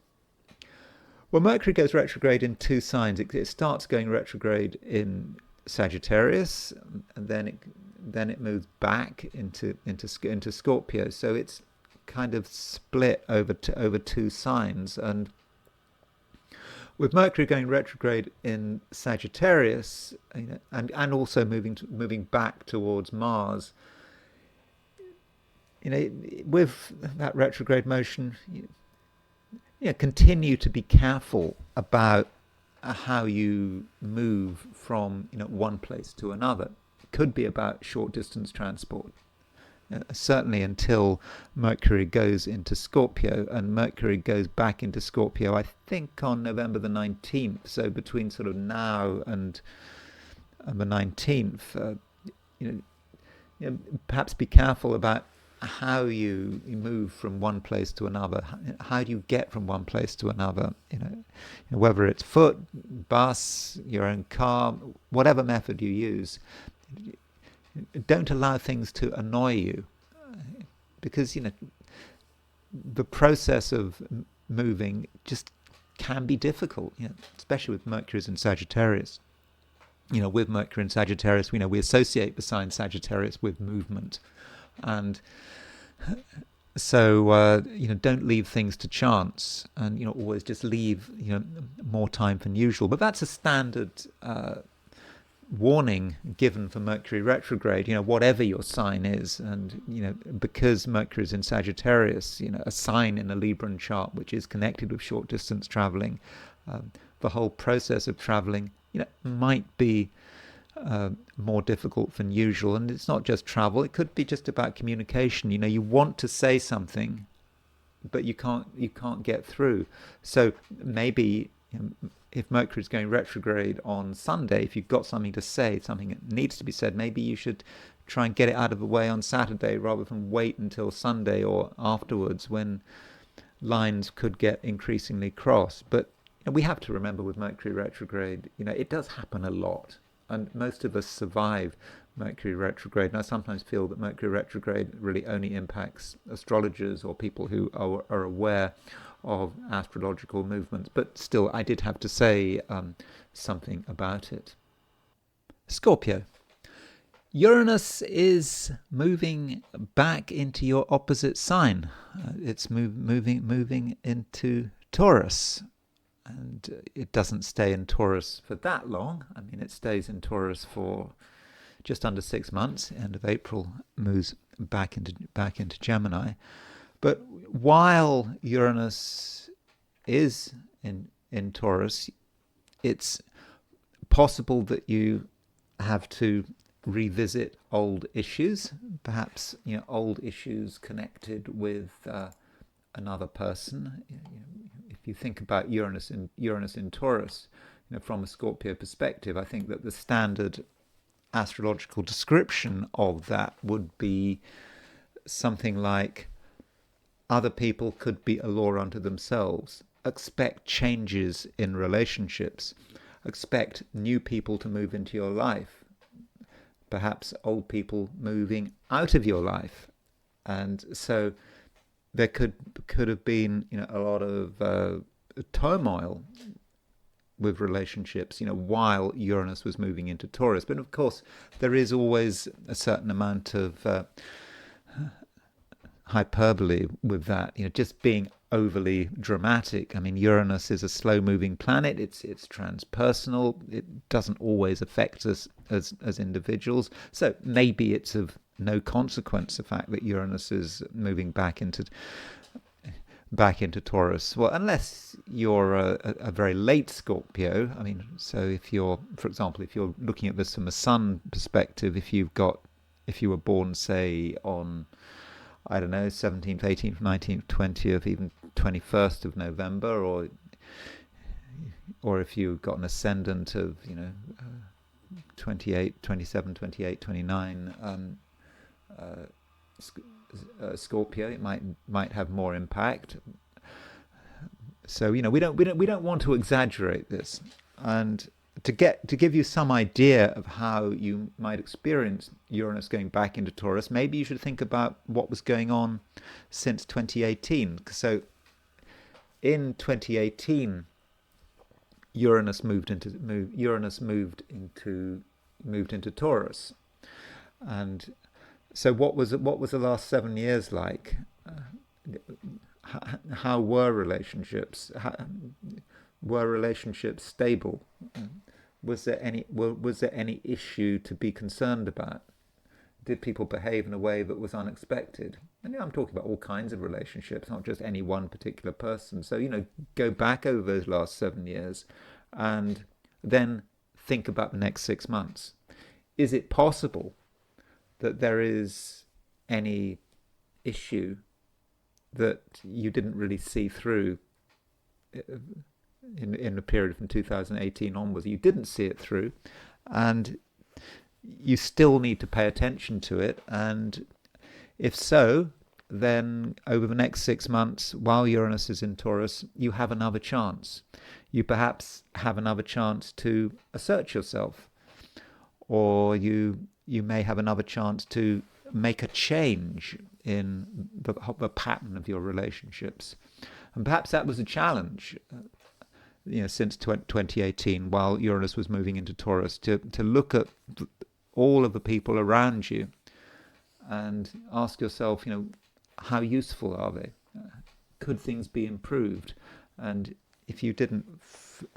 well, Mercury goes retrograde in two signs. It starts going retrograde in Sagittarius, and then it moves back into Scorpio. So it's kind of split over two signs. And with Mercury going retrograde in Sagittarius, and also moving back towards Mars, with that retrograde motion, continue to be careful about how you move from one place to another. It could be about short distance transport. Certainly until Mercury goes into Scorpio, and Mercury goes back into Scorpio, I think, on November the 19th. So between sort of now and the 19th, perhaps be careful about how you move from one place to another. How do you get from one place to another? Whether it's foot, bus, your own car, whatever method you use, don't allow things to annoy you, because the process of moving just can be difficult. Especially with Mercury's in Sagittarius. With Mercury in Sagittarius, we associate the sign Sagittarius with movement, and so don't leave things to chance, and always just leave more time than usual. But that's a standard warning given for Mercury retrograde. Whatever your sign is, and because Mercury is in Sagittarius, a sign in a Libran chart which is connected with short distance traveling, the whole process of traveling might be more difficult than usual. And it's not just travel, it could be just about communication. You want to say something, but you can't get through. So maybe if Mercury is going retrograde on Sunday, if you've got something to say, something that needs to be said, maybe you should try and get it out of the way on Saturday rather than wait until Sunday or afterwards, when lines could get increasingly crossed. But we have to remember, with Mercury retrograde, it does happen a lot, and most of us survive Mercury retrograde. And I sometimes feel that Mercury retrograde really only impacts astrologers or people who are aware of astrological movements. But still, I did have to say something about it. Scorpio. Uranus is moving back into your opposite sign. It's moving into Taurus. And it doesn't stay in Taurus for that long. I mean, it stays in Taurus for just under 6 months. End of April, moves back into Gemini. But while Uranus is in Taurus, it's possible that you have to revisit old issues, perhaps old issues connected with another person. If you think about Uranus in Taurus, from a Scorpio perspective, I think that the standard astrological description of that would be something like: other people could be a law unto themselves. Expect changes in relationships. Expect new people to move into your life. Perhaps old people moving out of your life. And so there could have been a lot of turmoil with relationships while Uranus was moving into Taurus. But of course, there is always a certain amount of hyperbole with that, just being overly dramatic. I mean, Uranus is a slow-moving planet. It's transpersonal. It doesn't always affect us as individuals. So maybe it's of no consequence, the fact that Uranus is moving back into Taurus. Well, unless you're a very late Scorpio. I mean, so if you're, for example, if you're looking at this from a sun perspective, if you were born, say, on, I don't know, 17th, 18th, 19th, 20th, even 21st of November, or if you've got an ascendant of 28, 27, 28, 29 Scorpio, it might have more impact. So we don't want to exaggerate this. And to give you some idea of how you might experience Uranus going back into Taurus, maybe you should think about what was going on since 2018. So in 2018, Uranus moved into Taurus, and so what was the last 7 years like? How were relationships? Were relationships stable? Was there any issue to be concerned about? Did people behave in a way that was unexpected? And I'm talking about all kinds of relationships, not just any one particular person. So go back over those last 7 years, and then think about the next 6 months. Is it possible that there is any issue that you didn't really see through in the period from 2018 onwards? You didn't see it through, and you still need to pay attention to it. And if so, then over the next 6 months, while Uranus is in Taurus, you have another chance. You perhaps have another chance to assert yourself, or you may have another chance to make a change in the pattern of your relationships. And perhaps that was a challenge, since 2018, while Uranus was moving into Taurus, to look at all of the people around you and ask yourself, how useful are they? Could things be improved? And if you didn't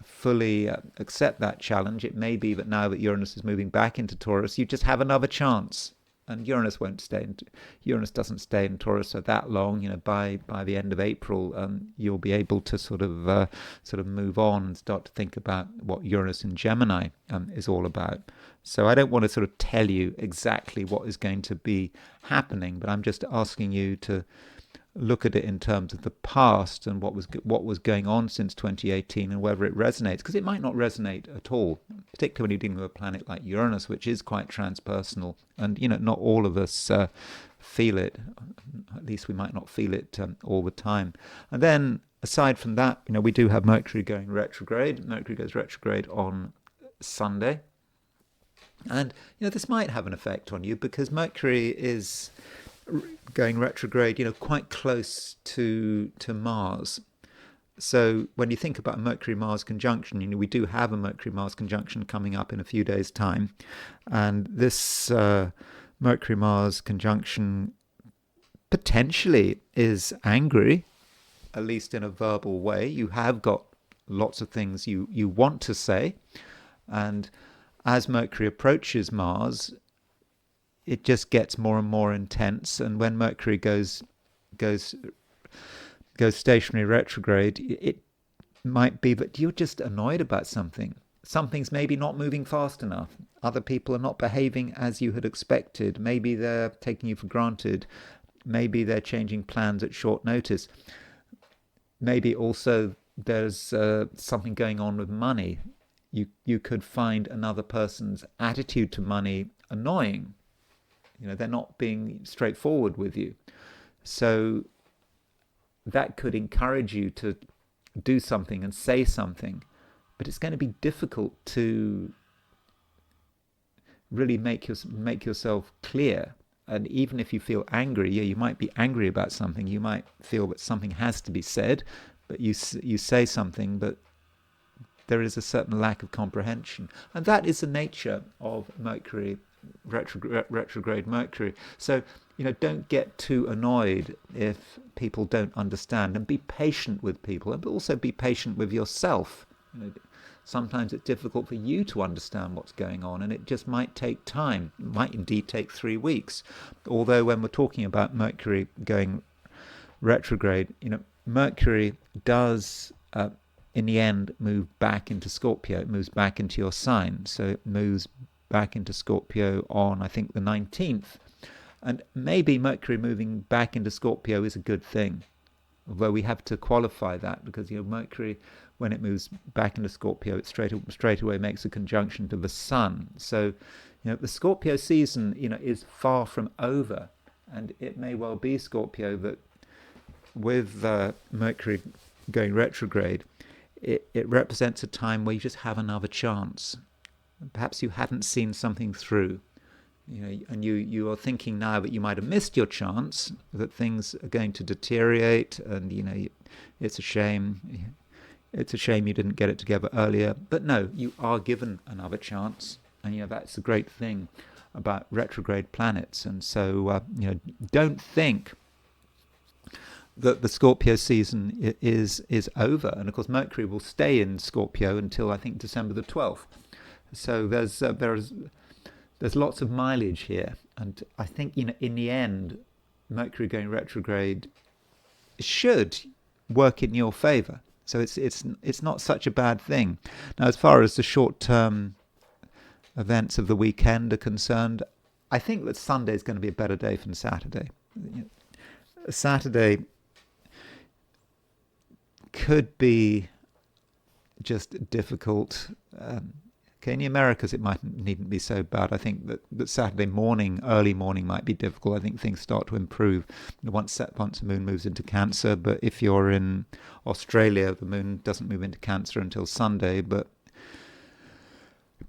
fully accept that challenge, it may be that now that Uranus is moving back into Taurus, you just have another chance. And Uranus doesn't stay in Taurus for that long. By the end of April, you'll be able to sort of move on and start to think about what Uranus in Gemini is all about. So I don't want to sort of tell you exactly what is going to be happening, but I'm just asking you to look at it in terms of the past and what was going on since 2018 and whether it resonates, because it might not resonate at all, particularly when you're dealing with a planet like Uranus, which is quite transpersonal, and not all of us feel it. At least we might not feel it all the time. And then aside from that, we do have Mercury going retrograde. Mercury goes retrograde on Sunday, and this might have an effect on you because Mercury is going retrograde, quite close to Mars. So when you think about a Mercury-Mars conjunction, we do have a Mercury-Mars conjunction coming up in a few days' time. And this Mercury-Mars conjunction potentially is angry, at least in a verbal way. You have got lots of things you want to say. And as Mercury approaches Mars, it just gets more and more intense. And when Mercury goes stationary retrograde, it might be that you're just annoyed about something. Something's maybe not moving fast enough. Other people are not behaving as you had expected. Maybe they're taking you for granted. Maybe they're changing plans at short notice. Maybe also there's something going on with money. You could find another person's attitude to money annoying. They're not being straightforward with you. So that could encourage you to do something and say something. But it's going to be difficult to really make yourself clear. And even if you feel angry, you might be angry about something. You might feel that something has to be said, but you say something, but there is a certain lack of comprehension. And that is the nature of Mercury, retrograde Mercury. So, don't get too annoyed if people don't understand, and be patient with people, and also be patient with yourself. Sometimes it's difficult for you to understand what's going on, and it just might take time. It might indeed take 3 weeks. Although when we're talking about Mercury going retrograde, Mercury does in the end move back into Scorpio. It moves back into your sign. So it moves back into Scorpio on, I think, the 19th. And maybe Mercury moving back into Scorpio is a good thing. Although we have to qualify that, because Mercury, when it moves back into Scorpio, it straight away makes a conjunction to the Sun. So the Scorpio season is far from over, and it may well be, Scorpio, that with Mercury going retrograde, it represents a time where you just have another chance. Perhaps you hadn't seen something through, and you are thinking now that you might have missed your chance, that things are going to deteriorate, and it's a shame. It's a shame you didn't get it together earlier. But no, you are given another chance, and that's the great thing about retrograde planets. And so don't think that the Scorpio season is over. And of course, Mercury will stay in Scorpio until, I think, December the 12th. So there's lots of mileage here, and I think in the end, Mercury going retrograde should work in your favour. So it's not such a bad thing. Now, as far as the short-term events of the weekend are concerned, I think that Sunday is going to be a better day than Saturday. Saturday could be just difficult, Okay, in the Americas it needn't be so bad. I think that Saturday morning, early morning, might be difficult. I think things start to improve once the moon moves into Cancer. But if you're in Australia, the moon doesn't move into Cancer until Sunday. But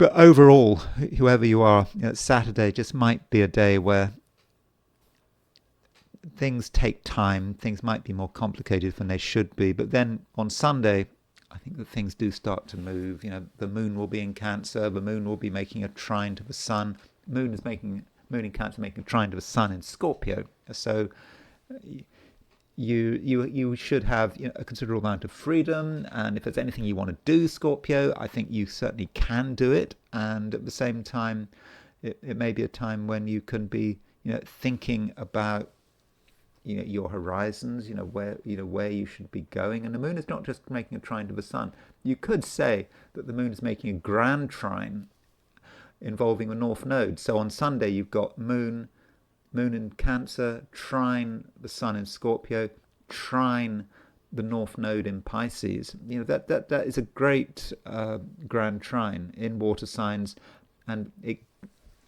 overall, whoever you are, Saturday just might be a day where things take time. Things might be more complicated than they should be. But then on Sunday, I think that things do start to move. The moon will be in Cancer. The moon will be making a trine to the sun. Moon in Cancer making a trine to the sun in Scorpio. So you should have a considerable amount of freedom. And if there's anything you want to do, Scorpio, I think you certainly can do it. And at the same time, it may be a time when you can be thinking about your horizons, where you should be going. And the moon is not just making a trine to the sun. You could say that the moon is making a grand trine involving the north node. So on Sunday you've got moon in Cancer, trine the sun in Scorpio, trine the north node in Pisces. That is a great grand trine in water signs, and it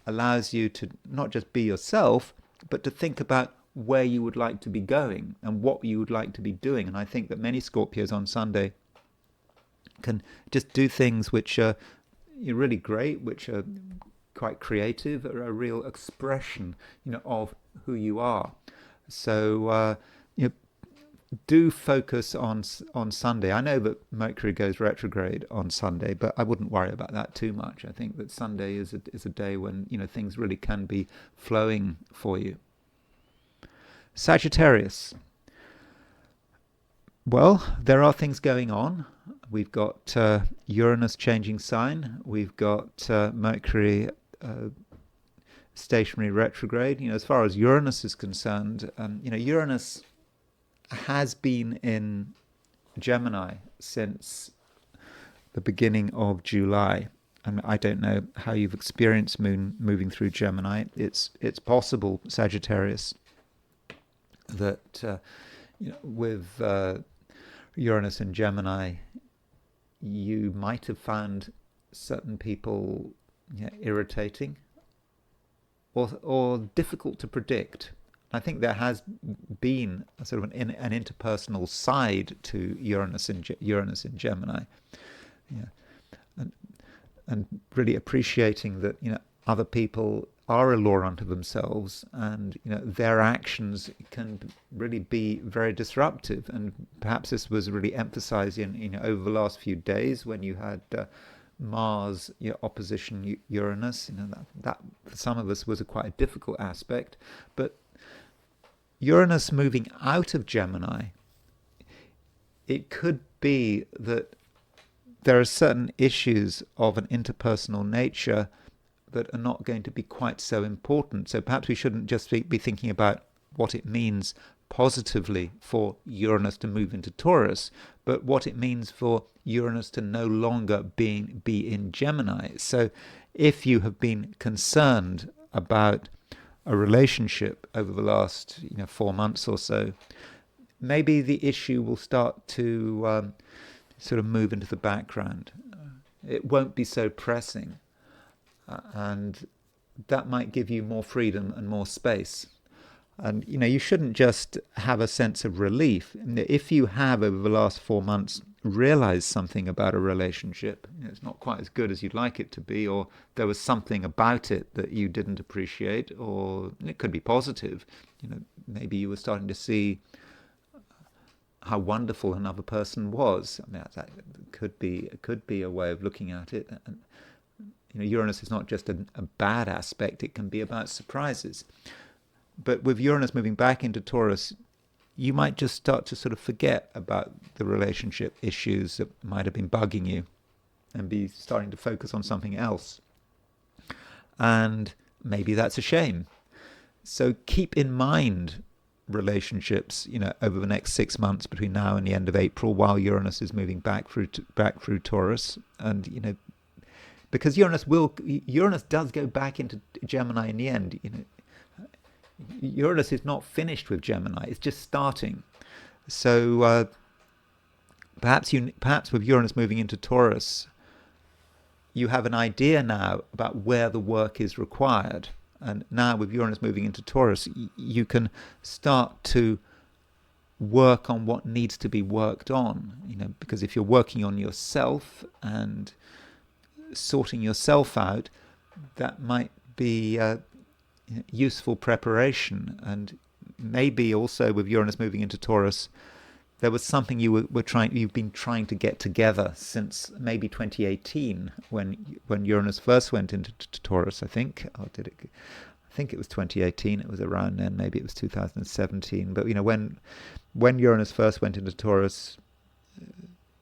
allows you to not just be yourself, but to think about where you would like to be going and what you would like to be doing. And I think that many Scorpios on Sunday can just do things which are really great, which are quite creative, are a real expression of who you are. So do focus on Sunday. I know that Mercury goes retrograde on Sunday, but I wouldn't worry about that too much. I think that Sunday is a day when things really can be flowing for you. Sagittarius. Well, there are things going on. We've got Uranus changing sign. We've got Mercury stationary retrograde. As far as Uranus is concerned, Uranus has been in Gemini since the beginning of July. And I don't know how you've experienced moon moving through Gemini. It's possible, Sagittarius, that with Uranus and Gemini, you might have found certain people irritating or difficult to predict. I think there has been a sort of an interpersonal side to Uranus in Gemini, and really appreciating that other people are a law unto themselves, and their actions can really be very disruptive. And perhaps this was really emphasized in over the last few days when you had Mars opposition Uranus. That for some of us was quite a difficult aspect. But Uranus moving out of Gemini, it could be that there are certain issues of an interpersonal nature that are not going to be quite so important. So perhaps we shouldn't just be thinking about what it means positively for Uranus to move into Taurus, but what it means for Uranus to no longer be in Gemini. So if you have been concerned about a relationship over the last 4 months or so, maybe the issue will start to sort of move into the background. It won't be so pressing. And that might give you more freedom and more space. And you shouldn't just have a sense of relief. If you have over the last 4 months realized something about a relationship, it's not quite as good as you'd like it to be, or there was something about it that you didn't appreciate, or it could be positive. Maybe you were starting to see how wonderful another person was. I mean, that could be a way of looking at it. And Uranus is not just a bad aspect, it can be about surprises. But with Uranus moving back into Taurus, you might just start to sort of forget about the relationship issues that might have been bugging you and be starting to focus on something else. And maybe that's a shame. So keep in mind relationships, over the next 6 months between now and the end of April, while Uranus is moving back through Taurus. And, because Uranus does go back into Gemini in the end. Uranus is not finished with Gemini; it's just starting. So perhaps with Uranus moving into Taurus, you have an idea now about where the work is required. And now with Uranus moving into Taurus, you can start to work on what needs to be worked on, because if you're working on yourself and sorting yourself out, that might be useful preparation. And maybe also with Uranus moving into Taurus, there was something you've been trying to get together since maybe 2018, when Uranus first went into Taurus, I think. Or did it? I think it was 2018. It was around then. Maybe it was 2017. But when Uranus first went into Taurus,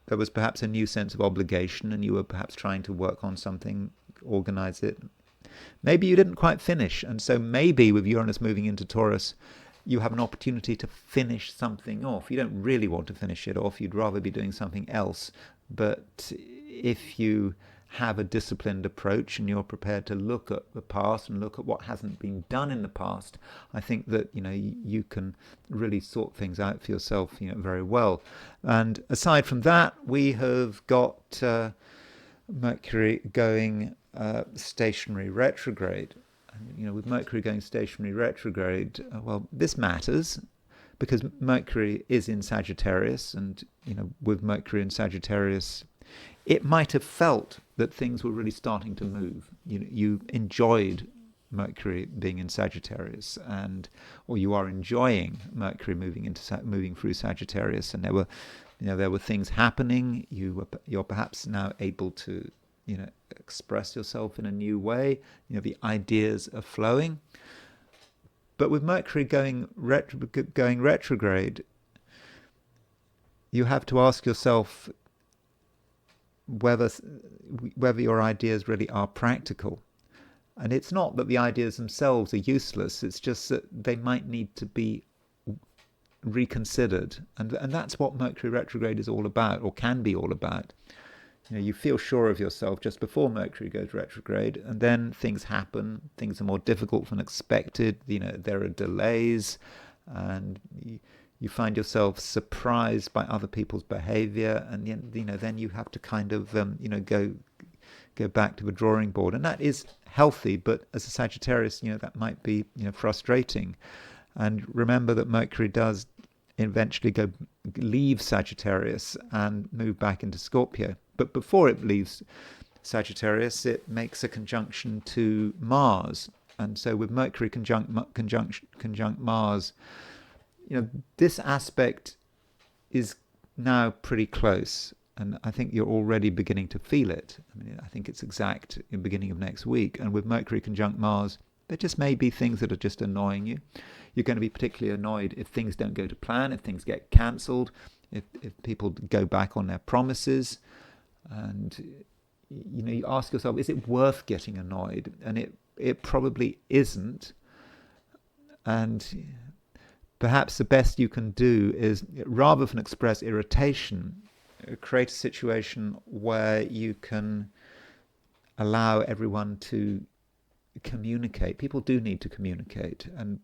there was perhaps a new sense of obligation, and you were perhaps trying to work on something, organize it. Maybe you didn't quite finish, and so maybe with Uranus moving into Taurus, you have an opportunity to finish something off. You don't really want to finish it off. You'd rather be doing something else. But if you have a disciplined approach and you're prepared to look at the past and look at what hasn't been done in the past, I think that you can really sort things out for yourself very well. And aside from that, we have got Mercury going stationary retrograde. With Mercury going stationary retrograde, well, this matters because Mercury is in Sagittarius, and with Mercury in Sagittarius, it might have felt that things were really starting to move. You enjoyed Mercury being in Sagittarius, or you are enjoying Mercury moving through Sagittarius, and there were things happening. You're perhaps now able to express yourself in a new way. The ideas are flowing. But with Mercury going retrograde, you have to ask yourself whether your ideas really are practical. And it's not that the ideas themselves are useless, it's just that they might need to be reconsidered. And that's what Mercury retrograde is all about, or can be all about. You feel sure of yourself just before Mercury goes retrograde, and then things happen. Things are more difficult than expected. There are delays, and you find yourself surprised by other people's behavior, and then you have to kind of go back to the drawing board, and that is healthy. But as a Sagittarius, that might be frustrating. And remember that Mercury does eventually leave Sagittarius and move back into Scorpio. But before it leaves Sagittarius, it makes a conjunction to Mars. And so with Mercury conjunct Mars, this aspect is now pretty close. And I think you're already beginning to feel it. I think it's exact in the beginning of next week. And with Mercury conjunct Mars, there just may be things that are just annoying you. You're going to be particularly annoyed if things don't go to plan, if things get cancelled, if people go back on their promises. And you ask yourself, is it worth getting annoyed? And it probably isn't. And perhaps the best you can do is, rather than express irritation, create a situation where you can allow everyone to communicate. People do need to communicate, and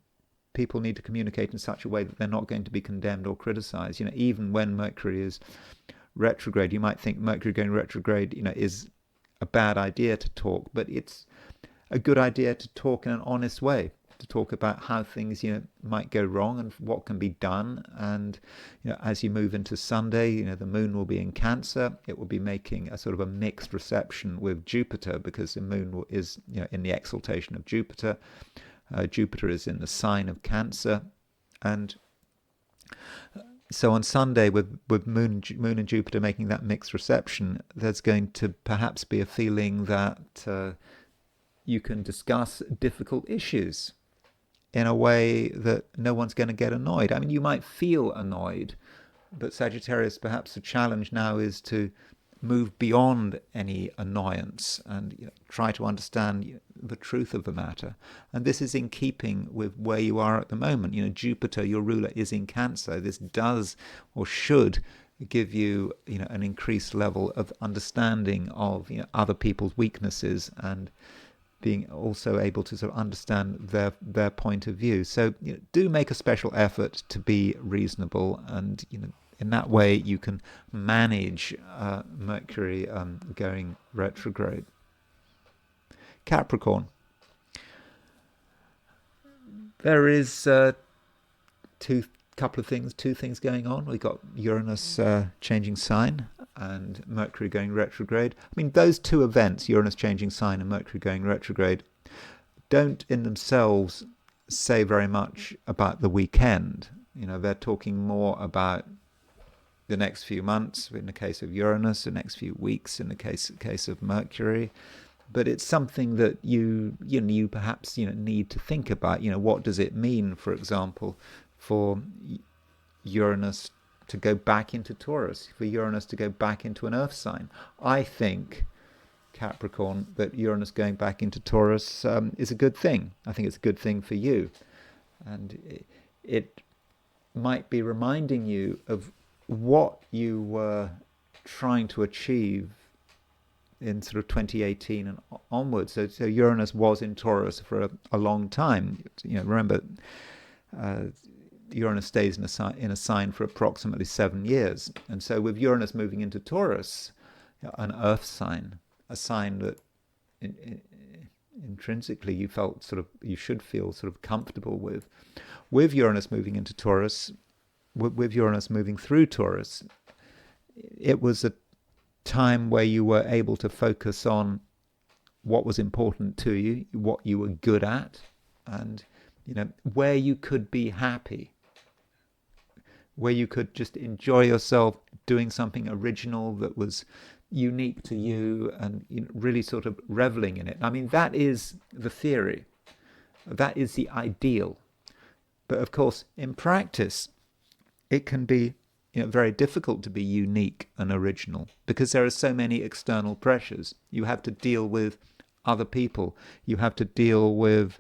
people need to communicate in such a way that they're not going to be condemned or criticized. Even when Mercury is retrograde, you might think Mercury going retrograde, is a bad idea to talk, but it's a good idea to talk in an honest way, to talk about how things, might go wrong and what can be done. And, as you move into Sunday, the moon will be in Cancer. It will be making a sort of a mixed reception with Jupiter, because the moon is, in the exaltation of Jupiter. Jupiter is in the sign of Cancer. And so on Sunday, with Moon and Jupiter making that mixed reception, there's going to perhaps be a feeling that you can discuss difficult issues in a way that no one's going to get annoyed. You might feel annoyed, but Sagittarius, perhaps the challenge now is to move beyond any annoyance and try to understand the truth of the matter. And this is in keeping with where you are at the moment. Jupiter, your ruler, is in Cancer. This does or should give you, an increased level of understanding of other people's weaknesses, and being also able to sort of understand their point of view. So do make a special effort to be reasonable, and in that way you can manage Mercury going retrograde. Capricorn. There is two things going on. We've got Uranus changing sign and Mercury going retrograde. I mean, those two events, Uranus changing sign and Mercury going retrograde, don't in themselves say very much about the weekend. They're talking more about the next few months in the case of Uranus, the next few weeks in the case of Mercury. But it's something that you perhaps need to think about. What does it mean, for example, for Uranus to go back into Taurus, for Uranus to go back into an Earth sign? I think, Capricorn, that Uranus going back into Taurus is a good thing. I think it's a good thing for you. And it might be reminding you of what you were trying to achieve in sort of 2018 and onwards. So Uranus was in Taurus for a long time. Remember, Uranus stays in a sign for approximately 7 years. And so with Uranus moving into Taurus, an Earth sign, a sign that intrinsically you should feel sort of comfortable with Uranus moving into Taurus, with Uranus moving through Taurus, it was a time where you were able to focus on what was important to you, what you were good at, and where you could be happy, where you could just enjoy yourself doing something original that was unique to you, and really sort of reveling in it. I mean, that is the theory, that is the ideal. But of course, in practice, it can be very difficult to be unique and original because there are so many external pressures. You have to deal with other people. You have to deal with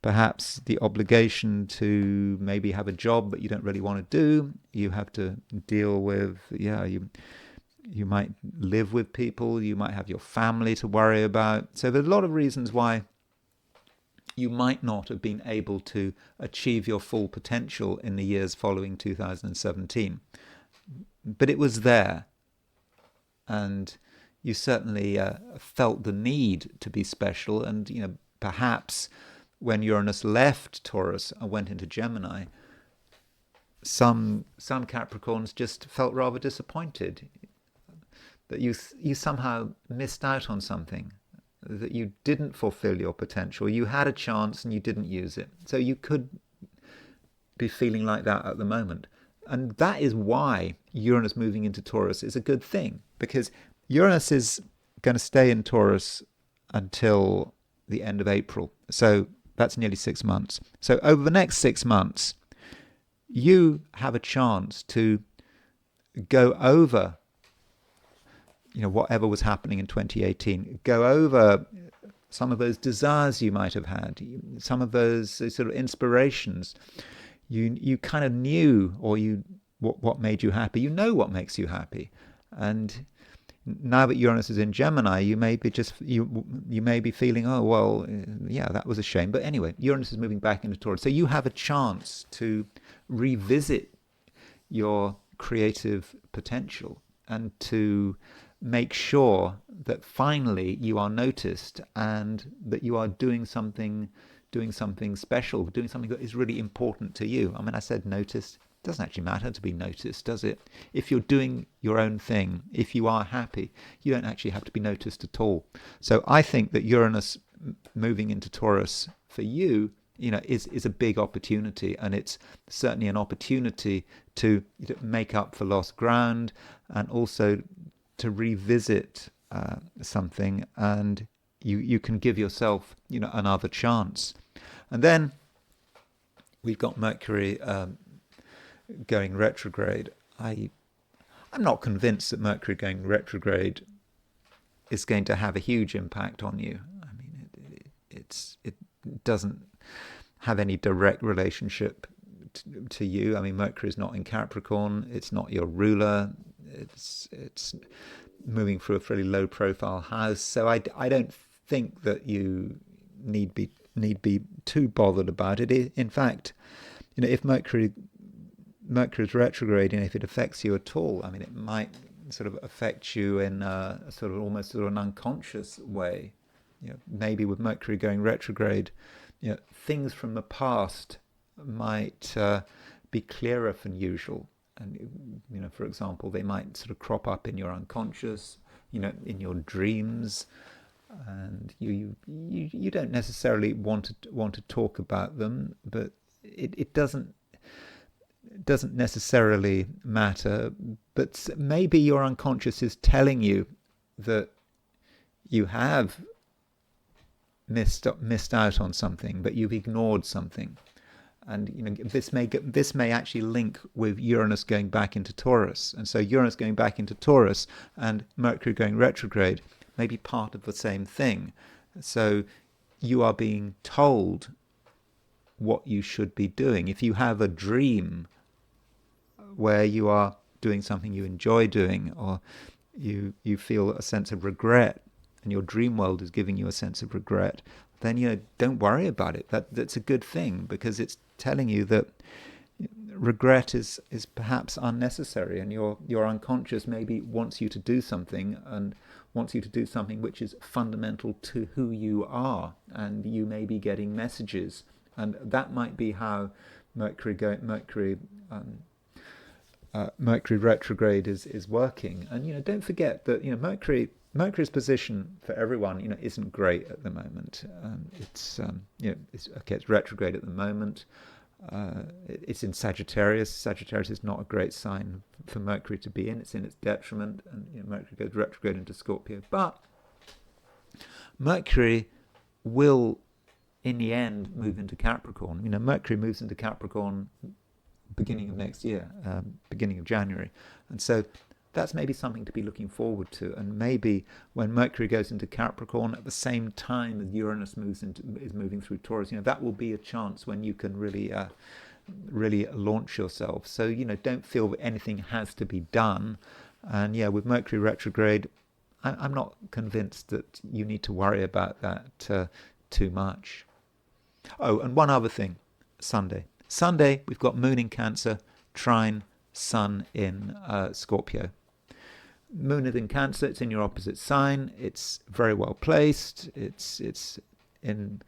perhaps the obligation to maybe have a job that you don't really want to do. You have to deal with, you might live with people. You might have your family to worry about. So there's a lot of reasons why you might not have been able to achieve your full potential in the years following 2017. But it was there. And you certainly felt the need to be special. And, perhaps when Uranus left Taurus and went into Gemini, some Capricorns just felt rather disappointed that you somehow missed out on something, that you didn't fulfill your potential. You had a chance and you didn't use it. So you could be feeling like that at the moment. And that is why Uranus moving into Taurus is a good thing, because Uranus is going to stay in Taurus until the end of April. So that's nearly 6 months. So over the next 6 months, you have a chance to go over whatever was happening in 2018, go over some of those desires you might have had, some of those sort of inspirations. You kind of knew, or what made you happy. You know what makes you happy. And now that Uranus is in Gemini, you may be you may be feeling, oh, well, yeah, that was a shame. But anyway, Uranus is moving back into Taurus. So you have a chance to revisit your creative potential and to make sure that finally you are noticed and that you are doing something special, doing something that is really important to you. I mean, I said noticed. It doesn't actually matter to be noticed, does it? If you're doing your own thing, if you are happy, you don't actually have to be noticed at all. So I think that Uranus moving into Taurus for you, is a big opportunity, and it's certainly an opportunity to make up for lost ground and also to revisit something, and you can give yourself another chance. And then we've got Mercury going retrograde. I'm not convinced that Mercury going retrograde is going to have a huge impact on you. I mean, it doesn't have any direct relationship to you. I mean, Mercury is not in Capricorn. It's not your ruler. It's moving through a fairly low profile house. So I don't think that you need be too bothered about it. In fact, if Mercury is retrograde, if it affects you at all, I mean, it might sort of affect you in a sort of almost sort of an unconscious way. maybe with Mercury going retrograde, things from the past might be clearer than usual. And, for example, they might sort of crop up in your unconscious, in your dreams, and you don't necessarily want to talk about them, but it doesn't necessarily matter. But maybe your unconscious is telling you that you have missed out on something, but you've ignored something. And this may actually link with Uranus going back into Taurus. And so Uranus going back into Taurus and Mercury going retrograde may be part of the same thing. So you are being told what you should be doing. If you have a dream where you are doing something you enjoy doing, or you feel a sense of regret, and your dream world is giving you a sense of regret, then don't worry about it. That's a good thing, because it's telling you that regret is perhaps unnecessary, and your unconscious maybe wants you to do something, and wants you to do something which is fundamental to who you are, and you may be getting messages, and that might be how Mercury retrograde is working. And don't forget that Mercury's position for everyone isn't great at the moment. It's retrograde at the moment. It's in Sagittarius. Sagittarius is not a great sign for Mercury to be in. It's in its detriment, and Mercury goes retrograde into Scorpio. But Mercury will, in the end, move into Capricorn. Mercury moves into Capricorn beginning of next year, beginning of January, and so that's maybe something to be looking forward to. And maybe when Mercury goes into Capricorn at the same time as Uranus is moving through Taurus, that will be a chance when you can really launch yourself. So don't feel that anything has to be done. And with Mercury retrograde, I'm not convinced that you need to worry about that too much. Oh, and one other thing, Sunday, we've got Moon in Cancer, trine Sun in Scorpio. Moon is in Cancer. It's in your opposite sign. It's very well placed. It's in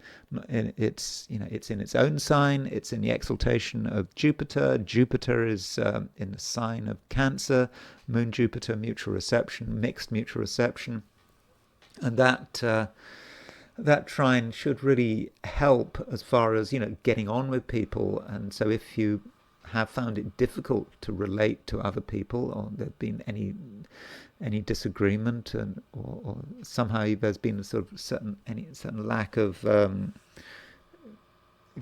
its own sign. It's in the exaltation of Jupiter. Jupiter is in the sign of Cancer. Moon Jupiter mutual reception, mixed mutual reception, and that trine should really help as far as getting on with people. And so if you have found it difficult to relate to other people, or there's been any disagreement, or somehow there's been a sort of certain lack of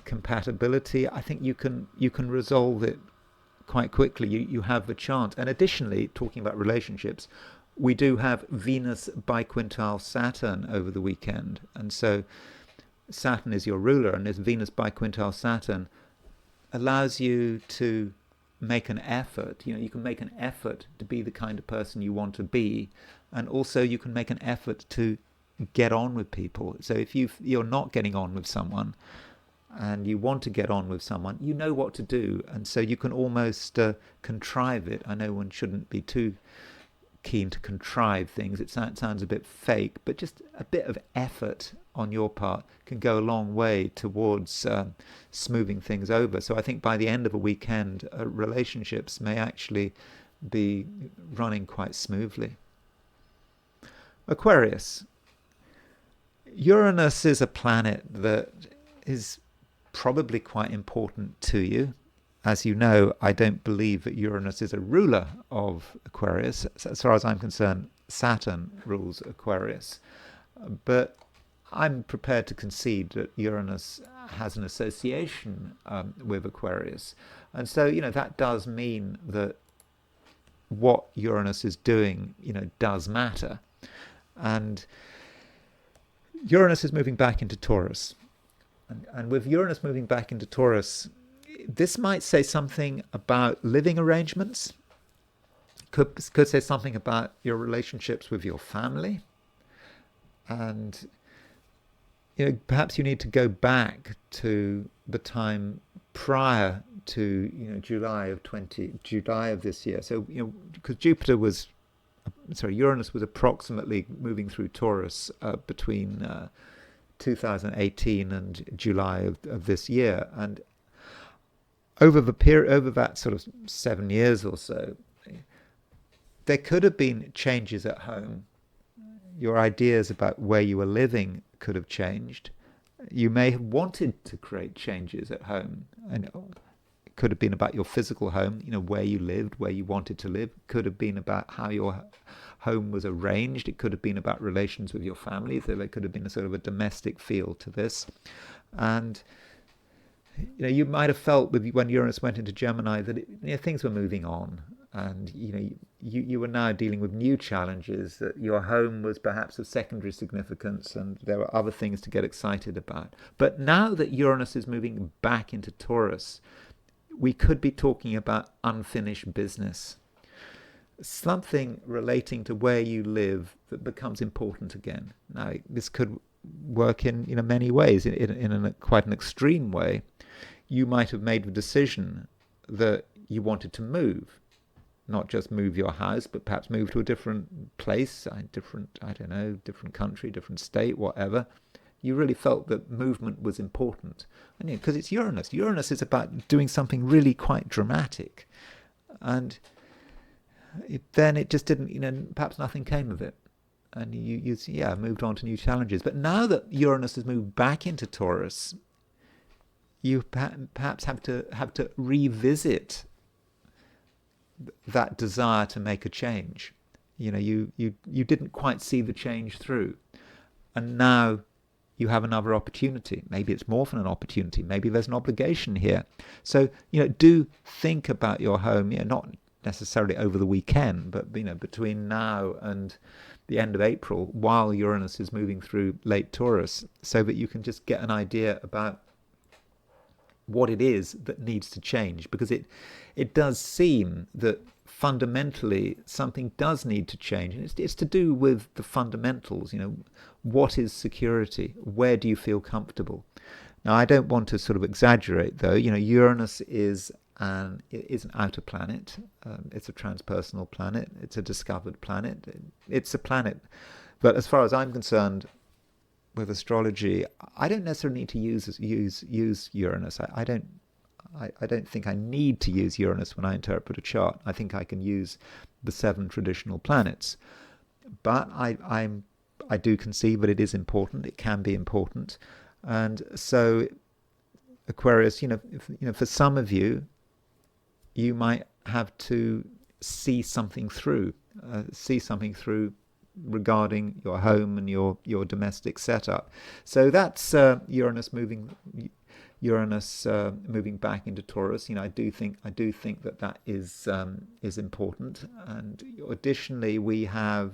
compatibility, I think you can resolve it quite quickly. You have the chance. And additionally, talking about relationships, we do have Venus biquintile Saturn over the weekend, and so Saturn is your ruler, and this Venus biquintile Saturn allows you to make an effort. You can make an effort to be the kind of person you want to be, and also you can make an effort to get on with people. So if you're not getting on with someone and you want to get on with someone, you know what to do, and so you can almost contrive it. I know one shouldn't be too keen to contrive things. It sounds a bit fake, but just a bit of effort on your part can go a long way towards smoothing things over. So I think by the end of a weekend, relationships may actually be running quite smoothly. Aquarius. Uranus is a planet that is probably quite important to you. As you know, I don't believe that Uranus is a ruler of Aquarius. As far as I'm concerned, Saturn rules Aquarius. But I'm prepared to concede that Uranus has an association with Aquarius. And so, that does mean that what Uranus is doing, does matter. And Uranus is moving back into Taurus. And with Uranus moving back into Taurus, this might say something about living arrangements. Could say something about your relationships with your family. And perhaps you need to go back to the time prior to July of this year. So because Jupiter was Uranus was approximately moving through Taurus between 2018 and July of this year, and over that sort of 7 years or so, there could have been changes at home. Your ideas about where you were living could have changed. You may have wanted to create changes at home, and it could have been about your physical home, where you lived, where you wanted to live. It could have been about how your home was arranged. It could have been about relations with your family. So there could have been a sort of a domestic feel to this. And you might have felt when Uranus went into Gemini that things were moving on, and you were now dealing with new challenges, that your home was perhaps of secondary significance and there were other things to get excited about. But now that Uranus is moving back into Taurus, we could be talking about unfinished business, something relating to where you live that becomes important again. Now, this could work in many ways. In quite an extreme way, you might have made a decision that you wanted to move, not just move your house, but perhaps move to a different place, different country, different state, whatever. You really felt that movement was important. And because it's Uranus. Uranus is about doing something really quite dramatic. And then it just didn't, perhaps nothing came of it. And you moved on to new challenges. But now that Uranus has moved back into Taurus, you perhaps have to revisit that desire to make a change. You didn't quite see the change through, and now you have another opportunity. Maybe it's more than an opportunity. Maybe there's an obligation here. So do think about your home. Not necessarily over the weekend, but between now and the end of April, while Uranus is moving through late Taurus, so that you can just get an idea about what it is that needs to change, because it does seem that fundamentally something does need to change, and it's to do with the fundamentals. What is security? Where do you feel comfortable? Now, I don't want to sort of exaggerate, though. Uranus is an outer planet. It's a transpersonal planet. It's a discovered planet. It's a planet that, as far as I'm concerned, with astrology, I don't necessarily need to use Uranus. I don't think I need to use Uranus when I interpret a chart. I think I can use the 7 traditional planets, but I do conceive that it is important. It can be important, and so Aquarius, for some of you, you might have to see something through regarding your home and your domestic setup. So that's Uranus moving back into Taurus. I do think that is important. And additionally, we have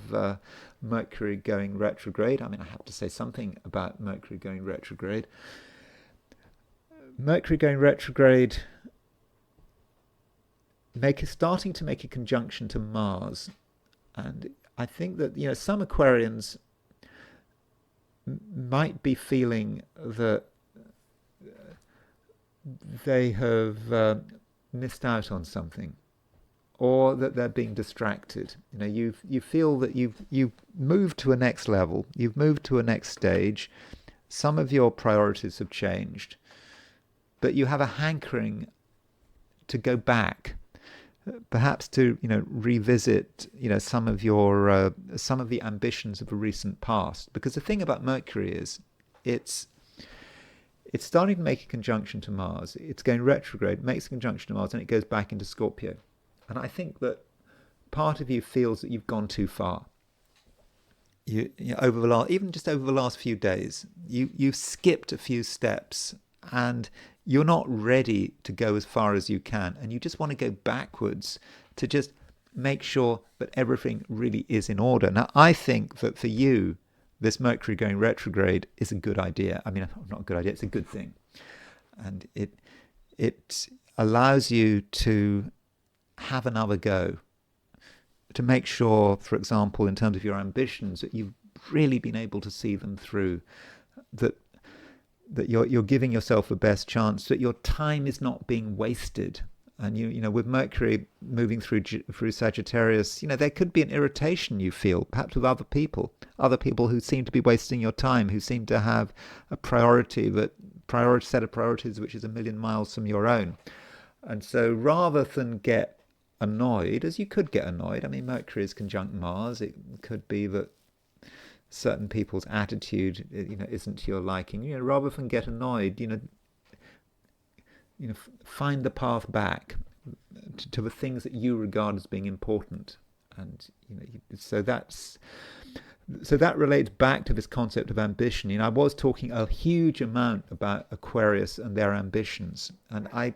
Mercury going retrograde. I have to say something about Mercury going retrograde. Mercury going retrograde, starting to make a conjunction to Mars, and I think that some Aquarians might be feeling that they have missed out on something, or that they're being distracted. You feel that you've moved to a next level, you've moved to a next stage. Some of your priorities have changed, but you have a hankering to go back. Perhaps to revisit some of the ambitions of a recent past, because the thing about Mercury is it's starting to make a conjunction to Mars. It's going retrograde, makes a conjunction to Mars, and it goes back into Scorpio. And I think that part of you feels that you've gone too far. Over the last few days, you've skipped a few steps, and you're not ready to go as far as you can, and you just want to go backwards to just make sure that everything really is in order. Now, I think that for you, this Mercury going retrograde is a good idea. Not a good idea, it's a good thing. And it allows you to have another go, to make sure, for example, in terms of your ambitions, that you've really been able to see them through, that you're giving yourself the best chance, that your time is not being wasted. And with Mercury moving through Sagittarius, there could be an irritation you feel, perhaps with other people who seem to be wasting your time, who seem to have a set of priorities which is a million miles from your own. And so rather than get annoyed, as you could get annoyed, I mean, Mercury is conjunct Mars. It could be that certain people's attitude, isn't to your liking. Rather than get annoyed, find the path back to the things that you regard as being important. And so that relates back to this concept of ambition. I was talking a huge amount about Aquarius and their ambitions, and I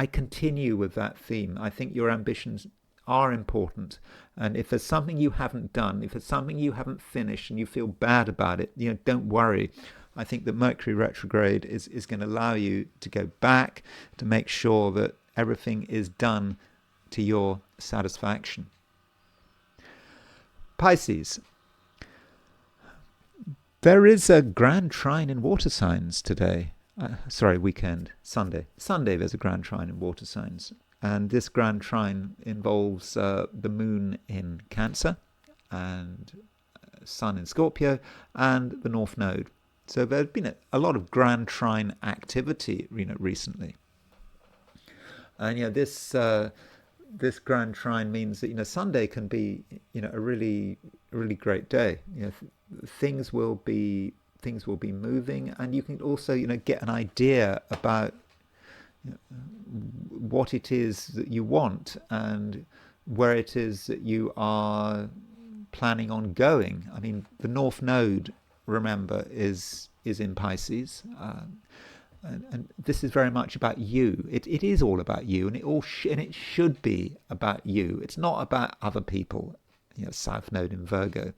continue with that theme. I think your ambitions are important, and if there's something you haven't done, if there's something you haven't finished and you feel bad about it, don't worry. I think that Mercury retrograde is going to allow you to go back to make sure that everything is done to your satisfaction. Pisces. There is a grand trine in water signs today. Weekend. Sunday. Sunday there's a grand trine in water signs. And this grand trine involves the moon in Cancer and sun in Scorpio and the North Node. So there's been a lot of grand trine activity, recently. And this grand trine means that Sunday can be a really great day. Things will be moving, and you can also get an idea about what it is that you want and where it is that you are planning on going. I mean, the North Node, remember, is in Pisces, and this is very much about you. It is all about you, and it should be about you. It's not about other people. South Node in Virgo.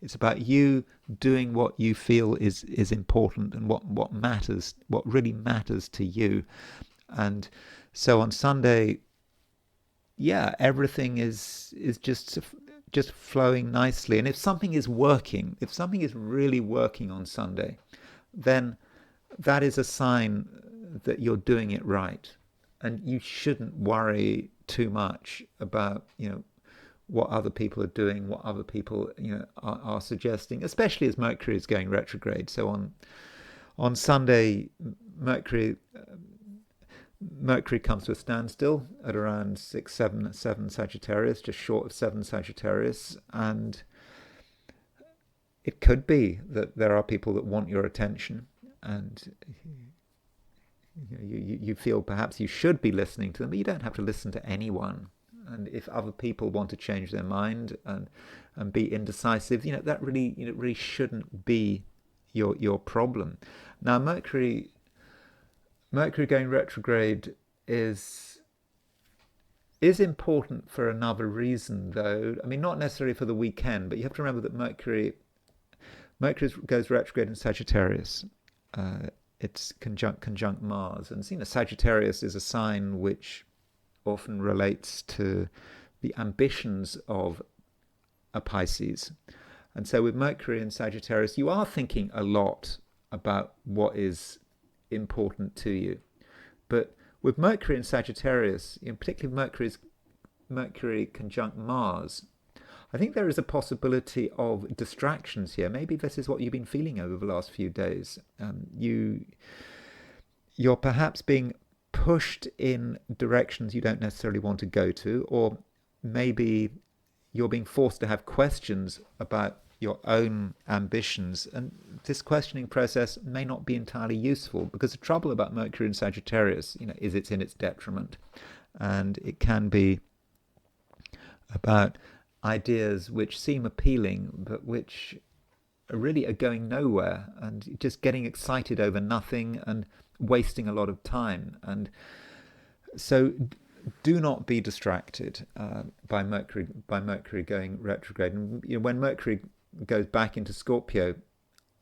It's about you doing what you feel is important and what matters, what really matters to you. And so on Sunday, everything is just flowing nicely. And if something is really working on Sunday, then that is a sign that you're doing it right. And you shouldn't worry too much about, what other people are doing, what other people, are suggesting, especially as Mercury is going retrograde. So on Sunday, Mercury comes to a standstill at around 7 Sagittarius, just short of 7 Sagittarius. And it could be that there are people that want your attention, and you feel perhaps you should be listening to them, but you don't have to listen to anyone. And if other people want to change their mind and be indecisive, that really shouldn't be your problem. Now, Mercury going retrograde is important for another reason, though. I mean, not necessarily for the weekend, but you have to remember that Mercury goes retrograde in Sagittarius. It's conjunct Mars, and Sagittarius is a sign which often relates to the ambitions of a Pisces. And so with Mercury in Sagittarius, you are thinking a lot about what is important to you. But with Mercury in Sagittarius, particularly Mercury conjunct Mars, I think there is a possibility of distractions here. Maybe this is what you've been feeling over the last few days. You're perhaps being pushed in directions you don't necessarily want to go to, or maybe you're being forced to have questions about your own ambitions, and this questioning process may not be entirely useful, because the trouble about Mercury in Sagittarius, is it's in its detriment, and it can be about ideas which seem appealing but which really are going nowhere, and just getting excited over nothing and wasting a lot of time. And so do not be distracted by Mercury going retrograde. And when Mercury goes back into Scorpio,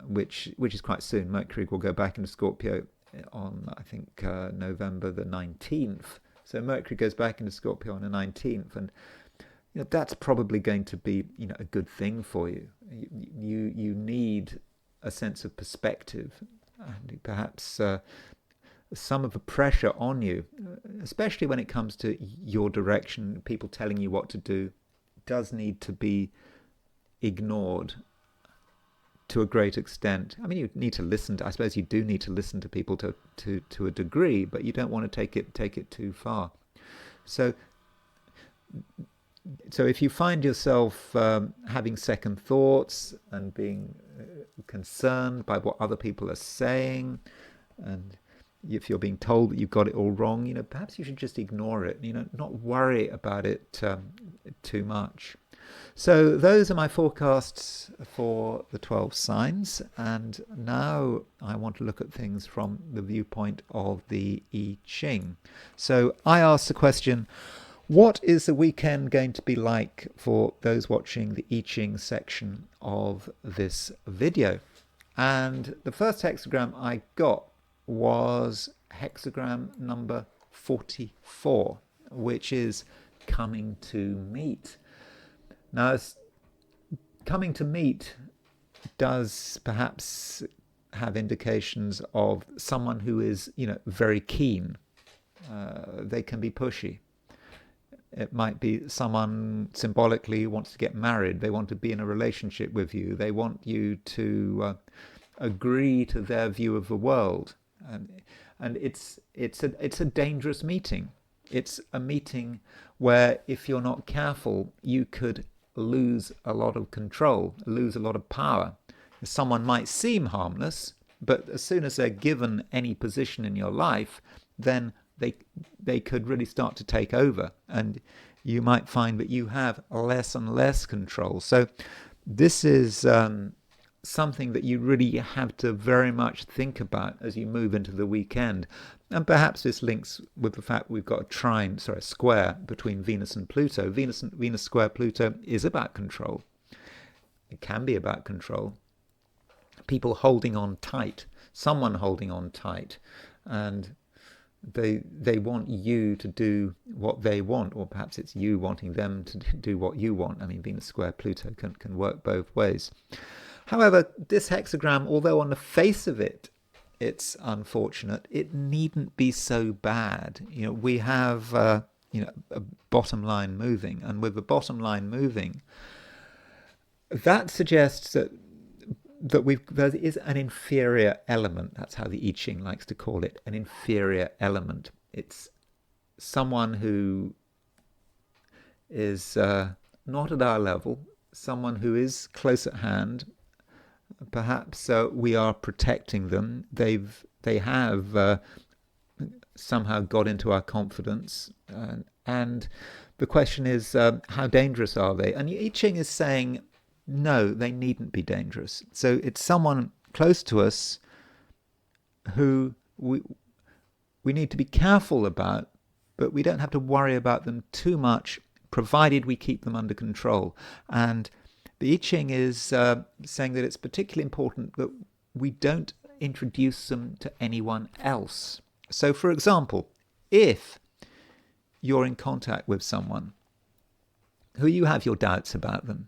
which is quite soon, Mercury will go back into Scorpio on, I think, November the 19th. So Mercury goes back into Scorpio on the 19th, and that's probably going to be a good thing for you. You need a sense of perspective, and perhaps some of the pressure on you, especially when it comes to your direction, people telling you what to do, does need to be ignored to a great extent. I mean, you need to listen to, I suppose you do need to listen to people to a degree, but you don't want to take it too far. So if you find yourself having second thoughts and being concerned by what other people are saying, and if you're being told that you've got it all wrong, perhaps you should just ignore it, not worry about it too much. So those are my forecasts for the 12 signs, and now I want to look at things from the viewpoint of the I Ching. So I asked the question, what is the weekend going to be like for those watching the I Ching section of this video? And the first hexagram I got was hexagram number 44, which is coming to meet. Now, coming to meet does perhaps have indications of someone who is, very keen. They can be pushy. It might be someone symbolically who wants to get married. They want to be in a relationship with you. They want you to agree to their view of the world. And it's a dangerous meeting. It's a meeting where, if you're not careful, you could lose a lot of control, lose a lot of power. Someone might seem harmless, but as soon as they're given any position in your life, then they could really start to take over, and you might find that you have less and less control. So this is something that you really have to very much think about as you move into the weekend. And perhaps this links with the fact we've got a square between Venus and Pluto. Venus square Pluto is about control. It can be about control. People holding on tight, someone holding on tight, and they want you to do what they want, or perhaps it's you wanting them to do what you want. I mean, Venus square Pluto can work both ways. However, this hexagram, although on the face of it, it's unfortunate, it needn't be so bad. We have a bottom line moving, and with the bottom line moving, that suggests that there is an inferior element. That's how the I Ching likes to call it, an inferior element. It's someone who is not at our level, someone who is close at hand. Perhaps we are protecting them. They have somehow got into our confidence, and the question is, how dangerous are they? And I Ching is saying, no, they needn't be dangerous. So it's someone close to us who we need to be careful about, but we don't have to worry about them too much, provided we keep them under control. And the I Ching is saying that it's particularly important that we don't introduce them to anyone else. So, for example, if you're in contact with someone who you have your doubts about them,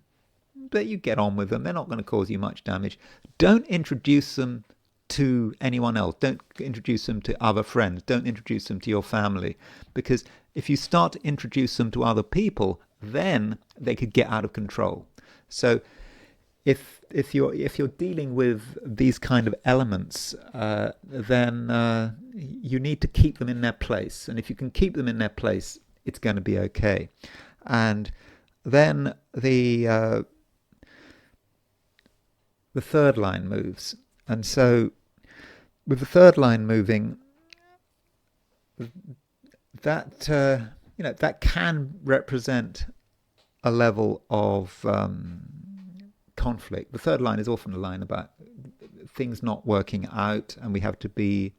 but you get on with them, they're not going to cause you much damage, don't introduce them to anyone else. Don't introduce them to other friends. Don't introduce them to your family. Because if you start to introduce them to other people, then they could get out of control. So if you're dealing with these kind of elements, then you need to keep them in their place. And if you can keep them in their place, it's going to be okay. And then the third line moves. And so with the third line moving, that that can represent a level of conflict. The third line is often a line about things not working out, and we have to be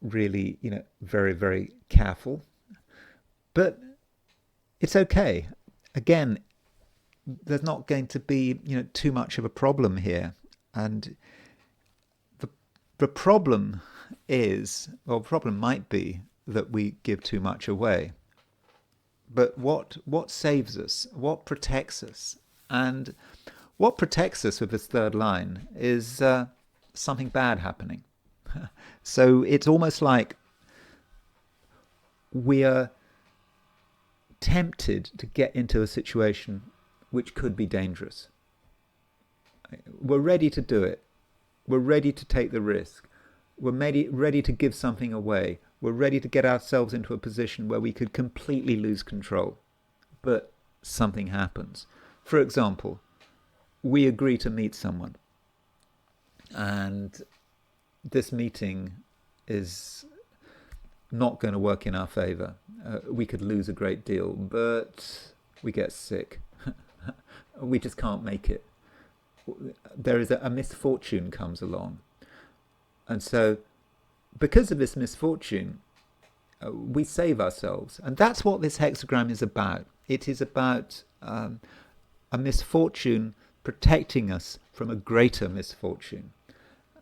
really very, very careful. But it's okay. Again, there's not going to be too much of a problem here, and the problem might be that we give too much away. But what saves us? What protects us? And what protects us with this third line is something bad happening. So it's almost like we are tempted to get into a situation which could be dangerous. We're ready to do it. We're ready to take the risk. We're ready to give something away. We're ready to get ourselves into a position where we could completely lose control. But something happens. For example, we agree to meet someone, and this meeting is not going to work in our favor. We could lose a great deal, but we get sick. We just can't make it. There is a misfortune comes along. And so, because of this misfortune, we save ourselves. And that's what this hexagram is about. It is about a misfortune protecting us from a greater misfortune.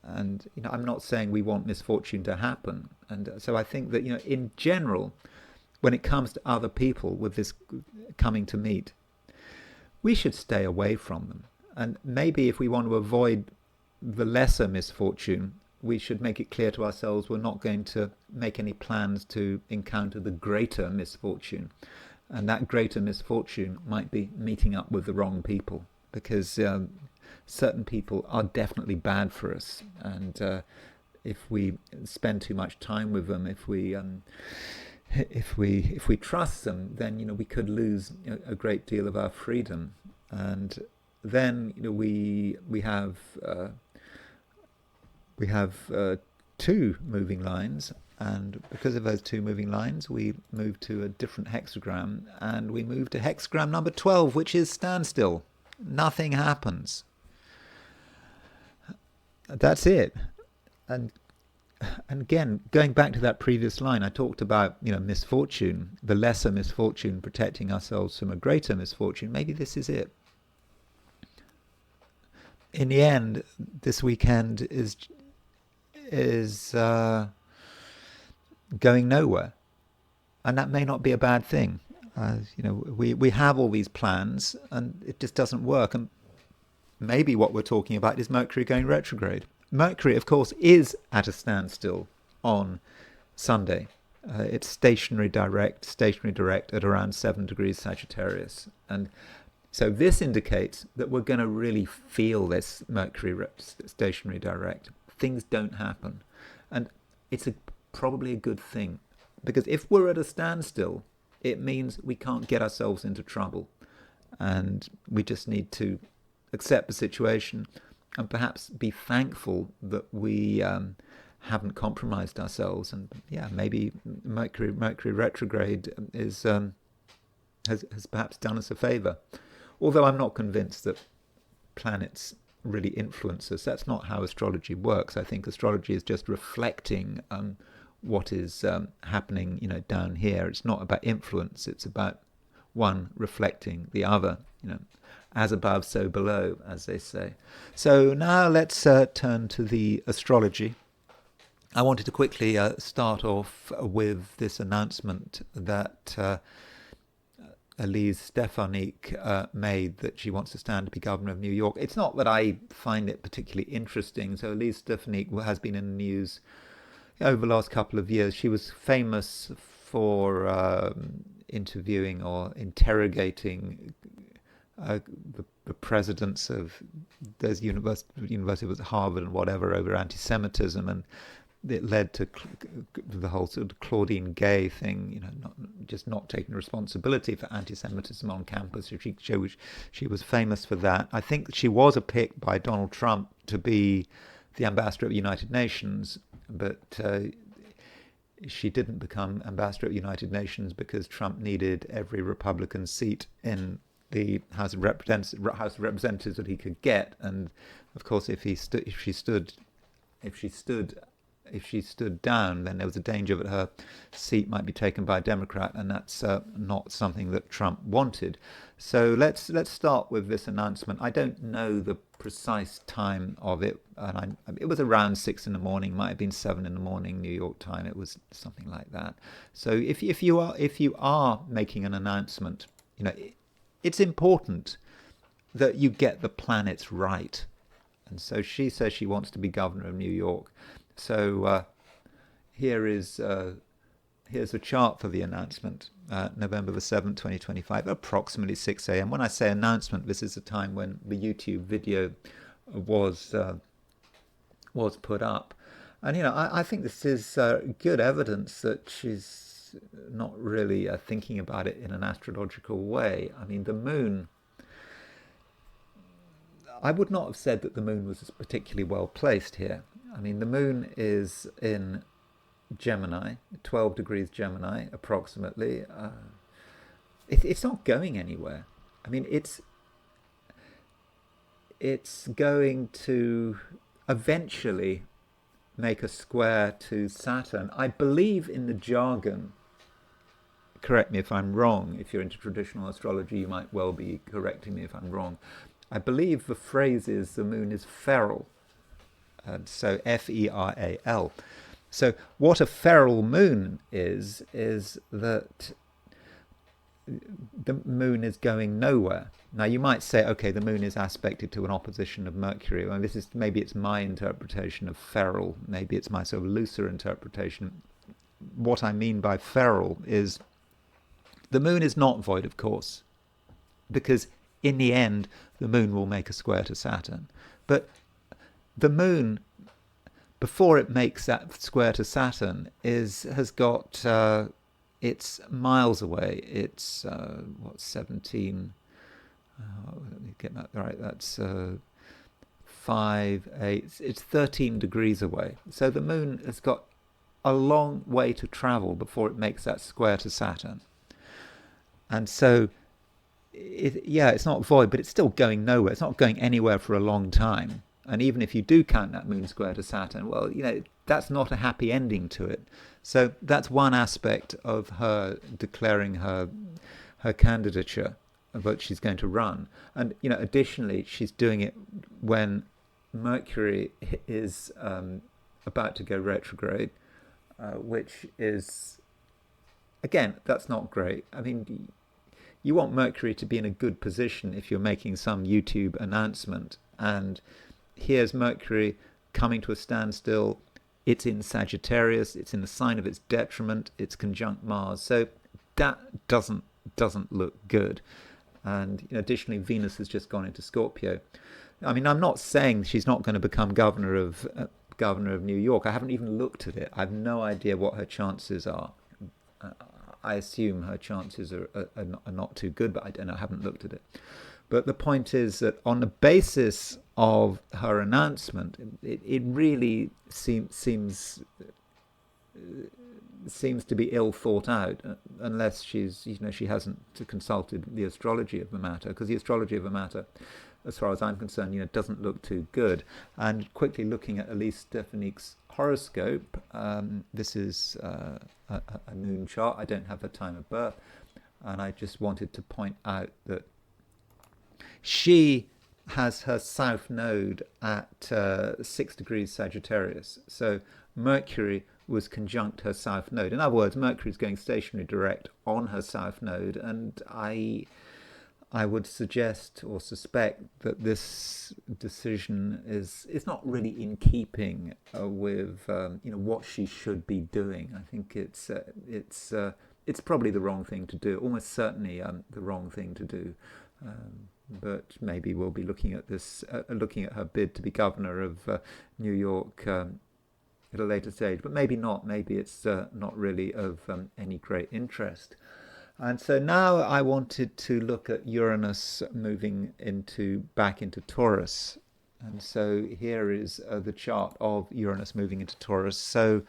And I'm not saying we want misfortune to happen. And so I think that in general, when it comes to other people with this coming to meet, we should stay away from them. And maybe if we want to avoid the lesser misfortune, we should make it clear to ourselves we're not going to make any plans to encounter the greater misfortune. And that greater misfortune might be meeting up with the wrong people, because certain people are definitely bad for us, and if we spend too much time with them, if we trust them, then we could lose a great deal of our freedom. And then we have two moving lines, and because of those two moving lines, we move to a different hexagram, and we move to hexagram number 12, which is standstill. Nothing happens. That's it. And again, going back to that previous line, I talked about misfortune, the lesser misfortune protecting ourselves from a greater misfortune. Maybe this is it. In the end, this weekend is going nowhere, and that may not be a bad thing. We have all these plans, and it just doesn't work. And maybe what we're talking about is Mercury going retrograde. Mercury, of course, is at a standstill on Sunday. It's stationary direct at around 7 degrees Sagittarius. And so this indicates that we're going to really feel this Mercury stationary direct. Things don't happen. And it's probably a good thing, because if we're at a standstill, it means we can't get ourselves into trouble. And we just need to accept the situation and perhaps be thankful that we haven't compromised ourselves. And maybe Mercury retrograde has perhaps done us a favor. Although I'm not convinced that planets really influence us. That's not how astrology works. I think astrology is just reflecting what is happening, down here. It's not about influence. It's about one reflecting the other. As above, so below, as they say. So now let's turn to the astrology. I wanted to quickly start off with this announcement that Elise Stefanik made, that she wants to stand to be governor of New York. It's not that I find it particularly interesting. So Elise Stefanik has been in the news over the last couple of years. She was famous for interviewing or interrogating the presidents of those university was Harvard and whatever, over anti-Semitism, and it led to the whole sort of Claudine Gay thing, not taking responsibility for anti-Semitism on campus. She was famous for that. I think she was a pick by Donald Trump to be the ambassador at the United Nations, but she didn't become ambassador at the United Nations because Trump needed every Republican seat in the House of Representatives that he could get. And of course, if she stood down, then there was a danger that her seat might be taken by a Democrat, and that's not something that Trump wanted. So let's start with this announcement. I don't know the precise time of it, and it was around 6 in the morning, might have been 7 in the morning New York time. It was something like that. So if you are making an announcement, it's important that you get the planets right. And so she says she wants to be governor of New York. So here's a chart for the announcement, November the 7th, 2025, approximately 6 a.m. When I say announcement, this is the time when the YouTube video was put up. And, I think this is good evidence that she's not really thinking about it in an astrological way. I mean, the moon, I would not have said that the moon was particularly well placed here. I mean, the moon is in Gemini, 12 degrees Gemini, approximately. It's not going anywhere. I mean, it's going to eventually make a square to Saturn. I believe in the jargon, correct me if I'm wrong, if you're into traditional astrology, you might well be correcting me if I'm wrong. I believe the phrase is the moon is feral, and so Feral. So what a feral moon is that the moon is going nowhere. Now you might say, okay, the moon is aspected to an opposition of Mercury. Well, maybe it's my interpretation of feral. Maybe it's my sort of looser interpretation. What I mean by feral is the moon is not void of course, because in the end the moon will make a square to Saturn. But the moon, before it makes that square to Saturn, has got it's miles away. It's 17. Let me get that right. That's 5, 8. It's 13 degrees away. So the moon has got a long way to travel before it makes that square to Saturn. And so, it's not void, but it's still going nowhere. It's not going anywhere for a long time. And even if you do count that moon square to Saturn, well, that's not a happy ending to it. So that's one aspect of her declaring her candidature, but she's going to run. And, additionally, she's doing it when Mercury is about to go retrograde, which is, again, that's not great. I mean, you want Mercury to be in a good position if you're making some YouTube announcement, and here's Mercury coming to a standstill. It's in Sagittarius. It's in the sign of its detriment. It's conjunct Mars. So that doesn't look good. And additionally, Venus has just gone into Scorpio. I mean, I'm not saying she's not going to become governor of New York. I haven't even looked at it. I have no idea what her chances are. I assume her chances are not too good, but I don't know. I haven't looked at it. But the point is that on the basis of her announcement, it really seems to be ill thought out, unless she hasn't consulted the astrology of the matter, because the astrology of the matter, as far as I'm concerned, doesn't look too good. And quickly looking at Elise Stefanik's horoscope, this is a noon chart. I don't have her time of birth, and I just wanted to point out that she has her south node at 6 degrees Sagittarius. So Mercury was conjunct her south node. In other words, Mercury is going stationary direct on her south node, and I would suggest or suspect that this decision is not really in keeping with what she should be doing. I think it's probably the wrong thing to do, almost certainly the wrong thing to do. But maybe we'll be looking at her bid to be governor of New York at a later stage. But maybe not. Maybe it's not really of any great interest. And so now I wanted to look at Uranus moving back into Taurus. And so here is the chart of Uranus moving into Taurus. So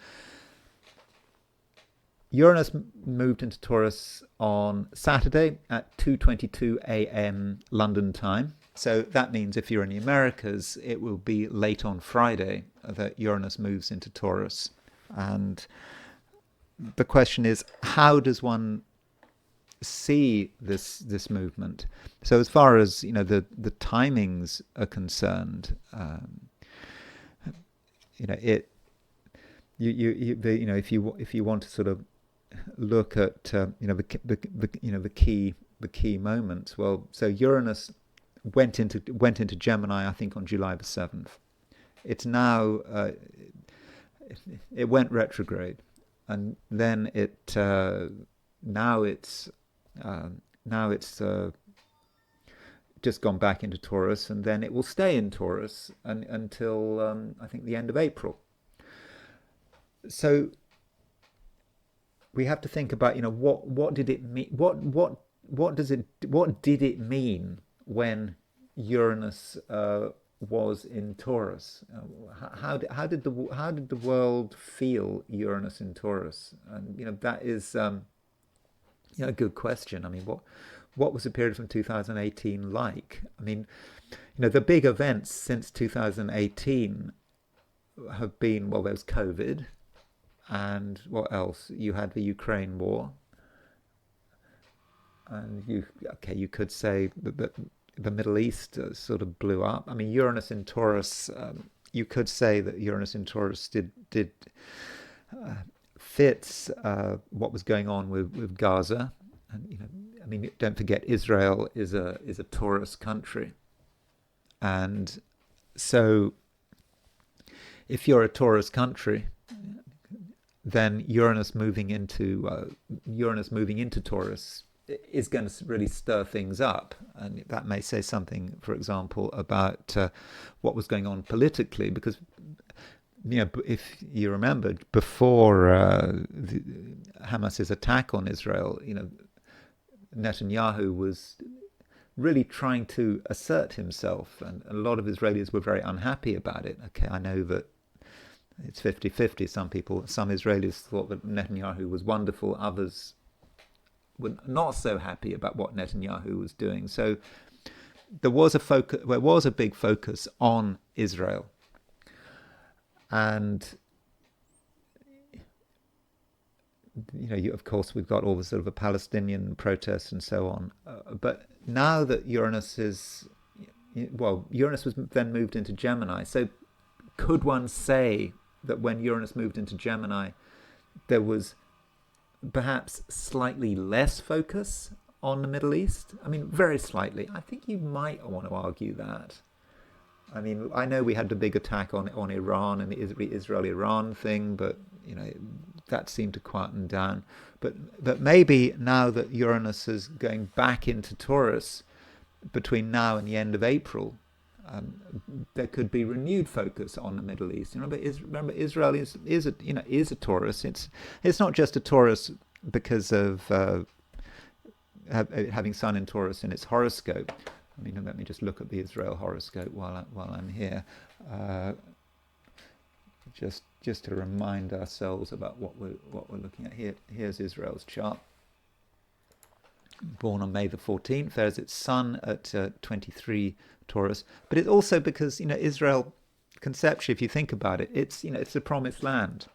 Uranus moved into Taurus on Saturday at 2:22 a.m. London time. So that means if you're in the Americas, it will be late on Friday that Uranus moves into Taurus. And the question is, how does one see this movement? So as far as the timings are concerned, if you want to sort of look at the key moments, well, so Uranus went into Gemini, I think, on July the 7th. It's now it went retrograde, and then now it's now it's just gone back into Taurus, and then it will stay in Taurus until I think the end of April. So we have to think about, what did it mean? What did it mean when Uranus was in Taurus? How did the world feel Uranus in Taurus? And that is a good question. I mean, what was the period from 2018 like? I mean, the big events since 2018 have been, well, there's COVID, and what else? You had the Ukraine war, and you could say that the Middle East sort of blew up. I mean, Uranus in Taurus, you could say that Uranus in Taurus did fits what was going on with Gaza. And I mean, don't forget, Israel is a Taurus country, and so if you're a Taurus country, then Uranus moving into Taurus is going to really stir things up, and that may say something, for example, about what was going on politically, because if you remember, before Hamas's attack on Israel, Netanyahu was really trying to assert himself, and a lot of Israelis were very unhappy about it. Okay, I know that it's 50-50. Some Israelis thought that Netanyahu was wonderful. Others were not so happy about what Netanyahu was doing. So there was a big focus on Israel. And of course, we've got all the sort of the Palestinian protests and so on. But now that Uranus was then moved into Gemini. So could one say that when Uranus moved into Gemini, there was perhaps slightly less focus on the Middle East? I mean, very slightly. I think you might want to argue that. I mean, I know we had the big attack on Iran and the Israel-Iran thing, but that seemed to quieten down. But maybe now that Uranus is going back into Taurus, between now and the end of April, there could be renewed focus on the Middle East. Remember, Israel is a Taurus. It's not just a Taurus because of having Sun in Taurus in its horoscope. I mean, let me just look at the Israel horoscope while I'm here, just to remind ourselves about what we're looking at here. Here's Israel's chart. Born on May the 14th, there's its Sun at 23 Taurus, but it's also because Israel, conceptually, if you think about it, it's the promised land.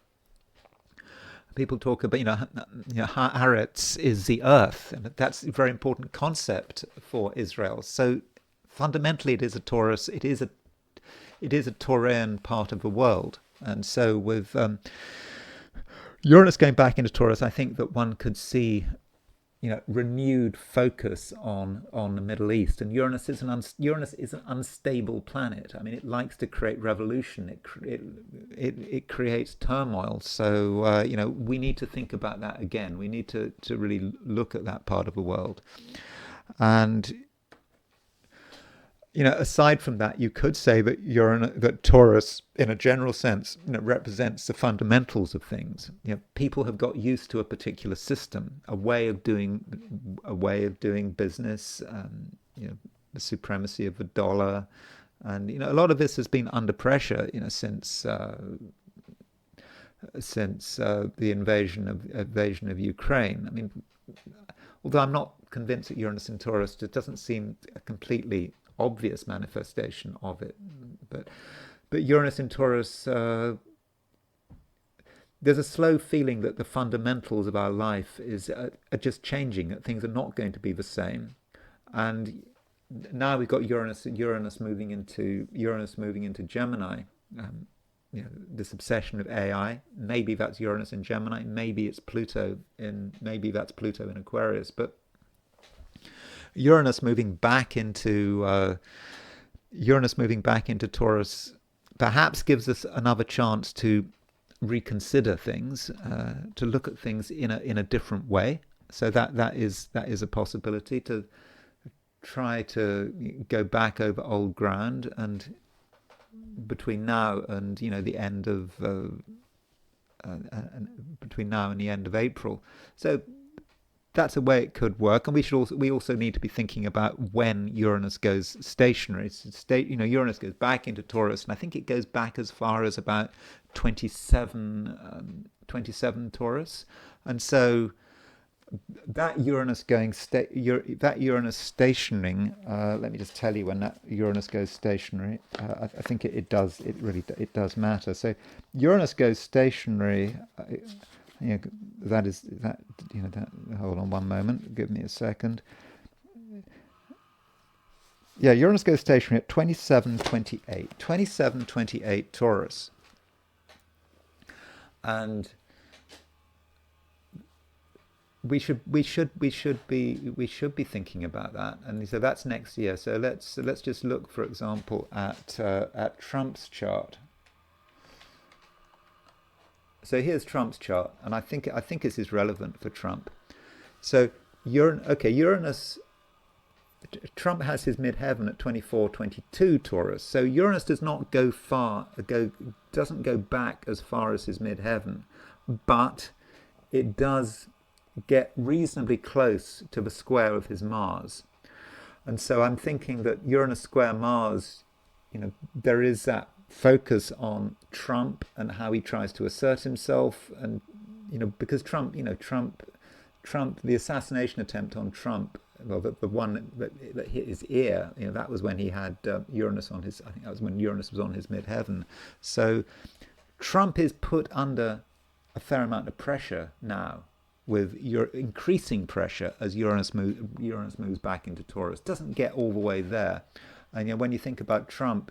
People talk about Haaretz is the earth, and that's a very important concept for Israel. So fundamentally, it is a Taurus. It is a Taurean part of the world, and so with Uranus going back into Taurus, I think that one could see renewed focus on the Middle East. And Uranus is an unstable planet. I mean, it likes to create revolution. It creates turmoil. So we need to think about that again. We need to really look at that part of the world. And aside from that, you could say that Taurus, in a general sense, represents the fundamentals of things. People have got used to a particular system, a way of doing business. The supremacy of the dollar, and a lot of this has been under pressure. Since the invasion of Ukraine. I mean, although I'm not convinced that Uranus in Taurus, it doesn't seem a completely obvious manifestation of it, but Uranus in Taurus, there's a slow feeling that the fundamentals of our life are just changing, that things are not going to be the same. And now we've got Uranus moving into Gemini. This obsession with AI. Maybe that's Uranus in Gemini. Maybe that's Pluto in Aquarius. But Uranus moving back into Taurus perhaps gives us another chance to reconsider things, to look at things in a different way. So that is a possibility, to try to go back over old ground, and between now and the end of between now and the end of April. So that's a way it could work, and we also need to be thinking about when Uranus goes stationary. Uranus goes back into Taurus, and I think it goes back as far as about 27 Taurus, and so that Uranus stationing. Let me just tell you when that Uranus goes stationary. I think it does. It does matter. So Uranus goes stationary. That is that. Hold on one moment. Give me a second. Yeah, Uranus goes stationary at 2728 Taurus, and we should be thinking about that. And so that's next year. So let's just look, for example, at Trump's chart. So here's Trump's chart, and I think this is relevant for Trump. So Uranus. Trump has his midheaven at 24-22 Taurus. So Uranus doesn't go back as far as his midheaven, but it does get reasonably close to the square of his Mars. And so I'm thinking that Uranus square Mars, there is that focus on Trump and how he tries to assert himself, and because Trump, the assassination attempt on Trump, well, the one that hit his ear, that was when he had Uranus on his. I think that was when Uranus was on his midheaven. So Trump is put under a fair amount of pressure now, with increasing pressure as Uranus moves back into Taurus. Doesn't get all the way there, and when you think about Trump,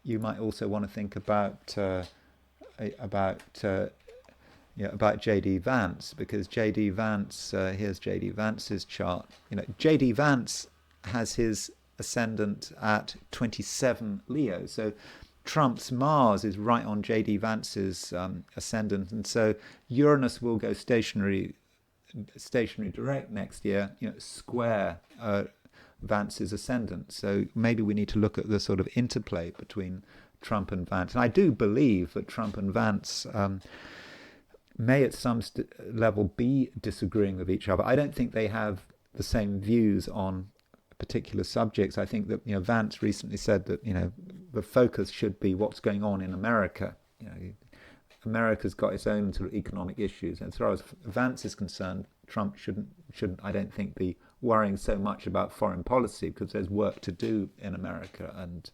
you might also want to think about J.D. Vance, because J.D. Vance, here's J.D. Vance's chart. J.D. Vance has his ascendant at 27 Leo. So Trump's Mars is right on J.D. Vance's ascendant, and so Uranus will go stationary direct next year, square Vance's ascendant. So maybe we need to look at the sort of interplay between Trump and Vance. And I do believe that Trump and Vance may at some level be disagreeing with each other. I don't think they have the same views on particular subjects. I think that Vance recently said that the focus should be what's going on in America. America's got its own sort of economic issues, and as far as Vance is concerned, Trump shouldn't I don't think be worrying so much about foreign policy, because there's work to do in America, and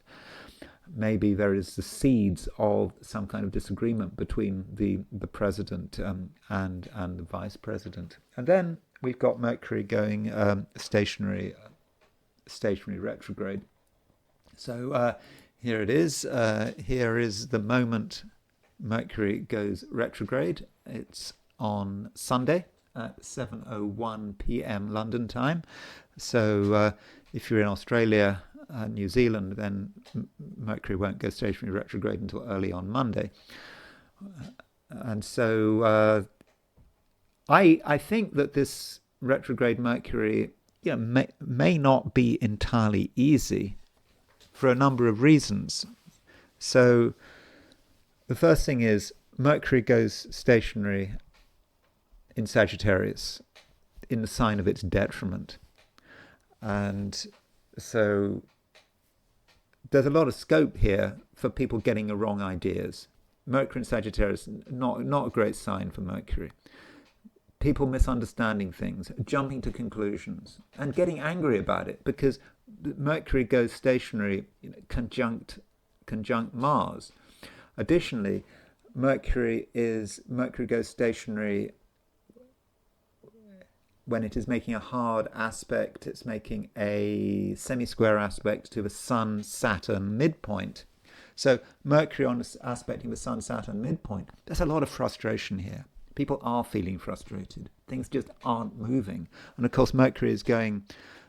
maybe there is the seeds of some kind of disagreement between the president and the vice president. And then we've got Mercury going stationary retrograde. So here it is. Here is the moment Mercury goes retrograde. It's on Sunday at 7:01 p.m. London time. So if you're in Australia, New Zealand, then Mercury won't go stationary retrograde until early on Monday. And so I think that this retrograde Mercury may not be entirely easy for a number of reasons. So the first thing is Mercury goes stationary in Sagittarius, in the sign of its detriment. And so there's a lot of scope here for people getting the wrong ideas. Mercury in Sagittarius, not a great sign for Mercury. People misunderstanding things, jumping to conclusions, and getting angry about it, because Mercury goes stationary conjunct Mars. Additionally, Mercury goes stationary when it is making a hard aspect. It's making a semi-square aspect to the Sun-Saturn midpoint. So Mercury aspecting the Sun-Saturn midpoint, there's a lot of frustration here. People are feeling frustrated. Things just aren't moving. And of course, Mercury is going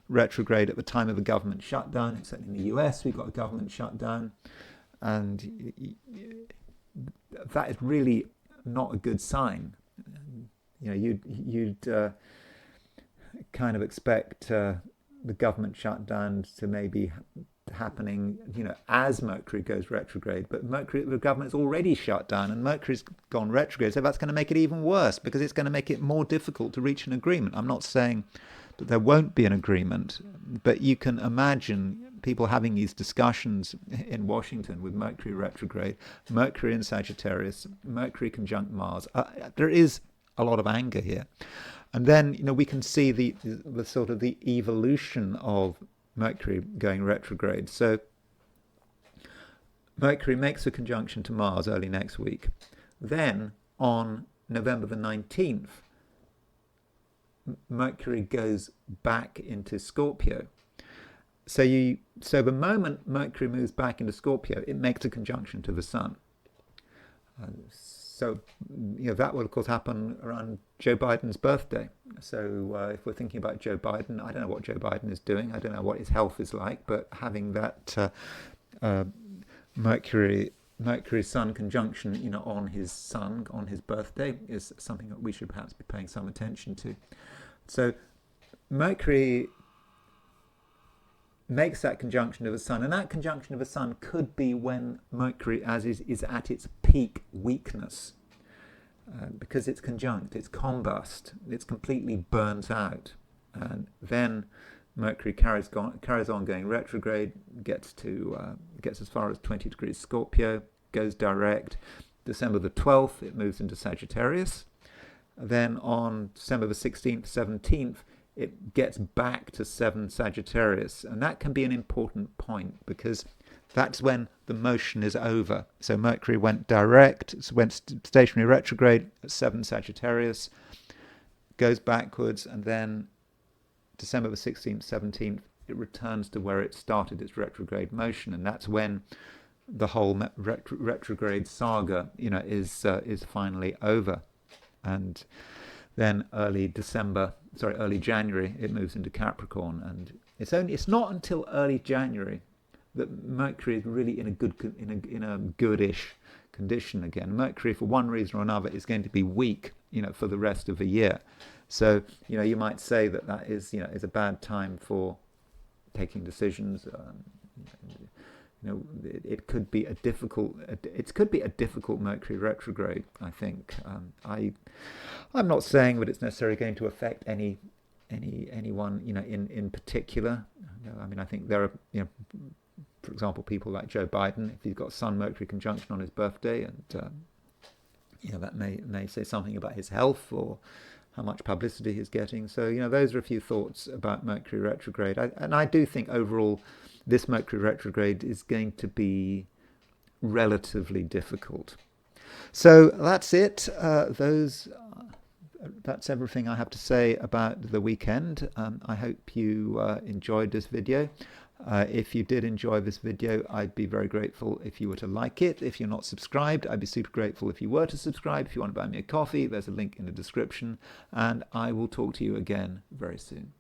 retrograde at the time of a government shutdown. Except in the US, we've got a government shutdown. And that is really not a good sign. You'd kind of expect the government shutdown to maybe happening, as Mercury goes retrograde. But the government's already shut down, and Mercury's gone retrograde, so that's going to make it even worse because it's going to make it more difficult to reach an agreement. I'm not saying that there won't be an agreement, but you can imagine people having these discussions in Washington with Mercury retrograde, Mercury in Sagittarius, Mercury conjunct Mars. There is a lot of anger here. And then, we can see the sort of the evolution of Mercury going retrograde. So Mercury makes a conjunction to Mars early next week. Then on November the 19th, Mercury goes back into Scorpio. So the moment Mercury moves back into Scorpio, it makes a conjunction to the Sun. So that will, of course, happen around Joe Biden's birthday. So if we're thinking about Joe Biden, I don't know what Joe Biden is doing. I don't know what his health is like, but having that Mercury-Sun conjunction, on his Sun, on his birthday, is something that we should perhaps be paying some attention to. So Mercury makes that conjunction of the Sun, and that conjunction of the Sun could be when Mercury is at its peak weakness, because it's conjunct, it's combust, it's completely burnt out, and then Mercury carries on going retrograde, gets as far as 20 degrees Scorpio, goes direct. December the 12th, it moves into Sagittarius. Then on December the 16th, 17th, it gets back to 7 Sagittarius. And that can be an important point because that's when the motion is over. So Mercury went direct, went stationary retrograde at 7 Sagittarius, goes backwards, and then December the 16th, 17th, it returns to where it started its retrograde motion. And that's when the whole retrograde saga, is finally over. And then early January, it moves into Capricorn, and it's not until early January that Mercury is really in a goodish condition again. Mercury, for one reason or another, is going to be weak, for the rest of the year. So, you might say that is a bad time for taking decisions. It could be a difficult Mercury retrograde, I think. I'm not saying that it's necessarily going to affect anyone, in particular. I think there are, for example, people like Joe Biden, if he's got Sun-Mercury conjunction on his birthday, and that may say something about his health or how much publicity he's getting. So, those are a few thoughts about Mercury retrograde. And I do think overall this Mercury retrograde is going to be relatively difficult. So that's it. That's everything I have to say about the weekend. I hope you enjoyed this video. If you did enjoy this video, I'd be very grateful if you were to like it. If you're not subscribed, I'd be super grateful if you were to subscribe. If you want to buy me a coffee, there's a link in the description. And I will talk to you again very soon.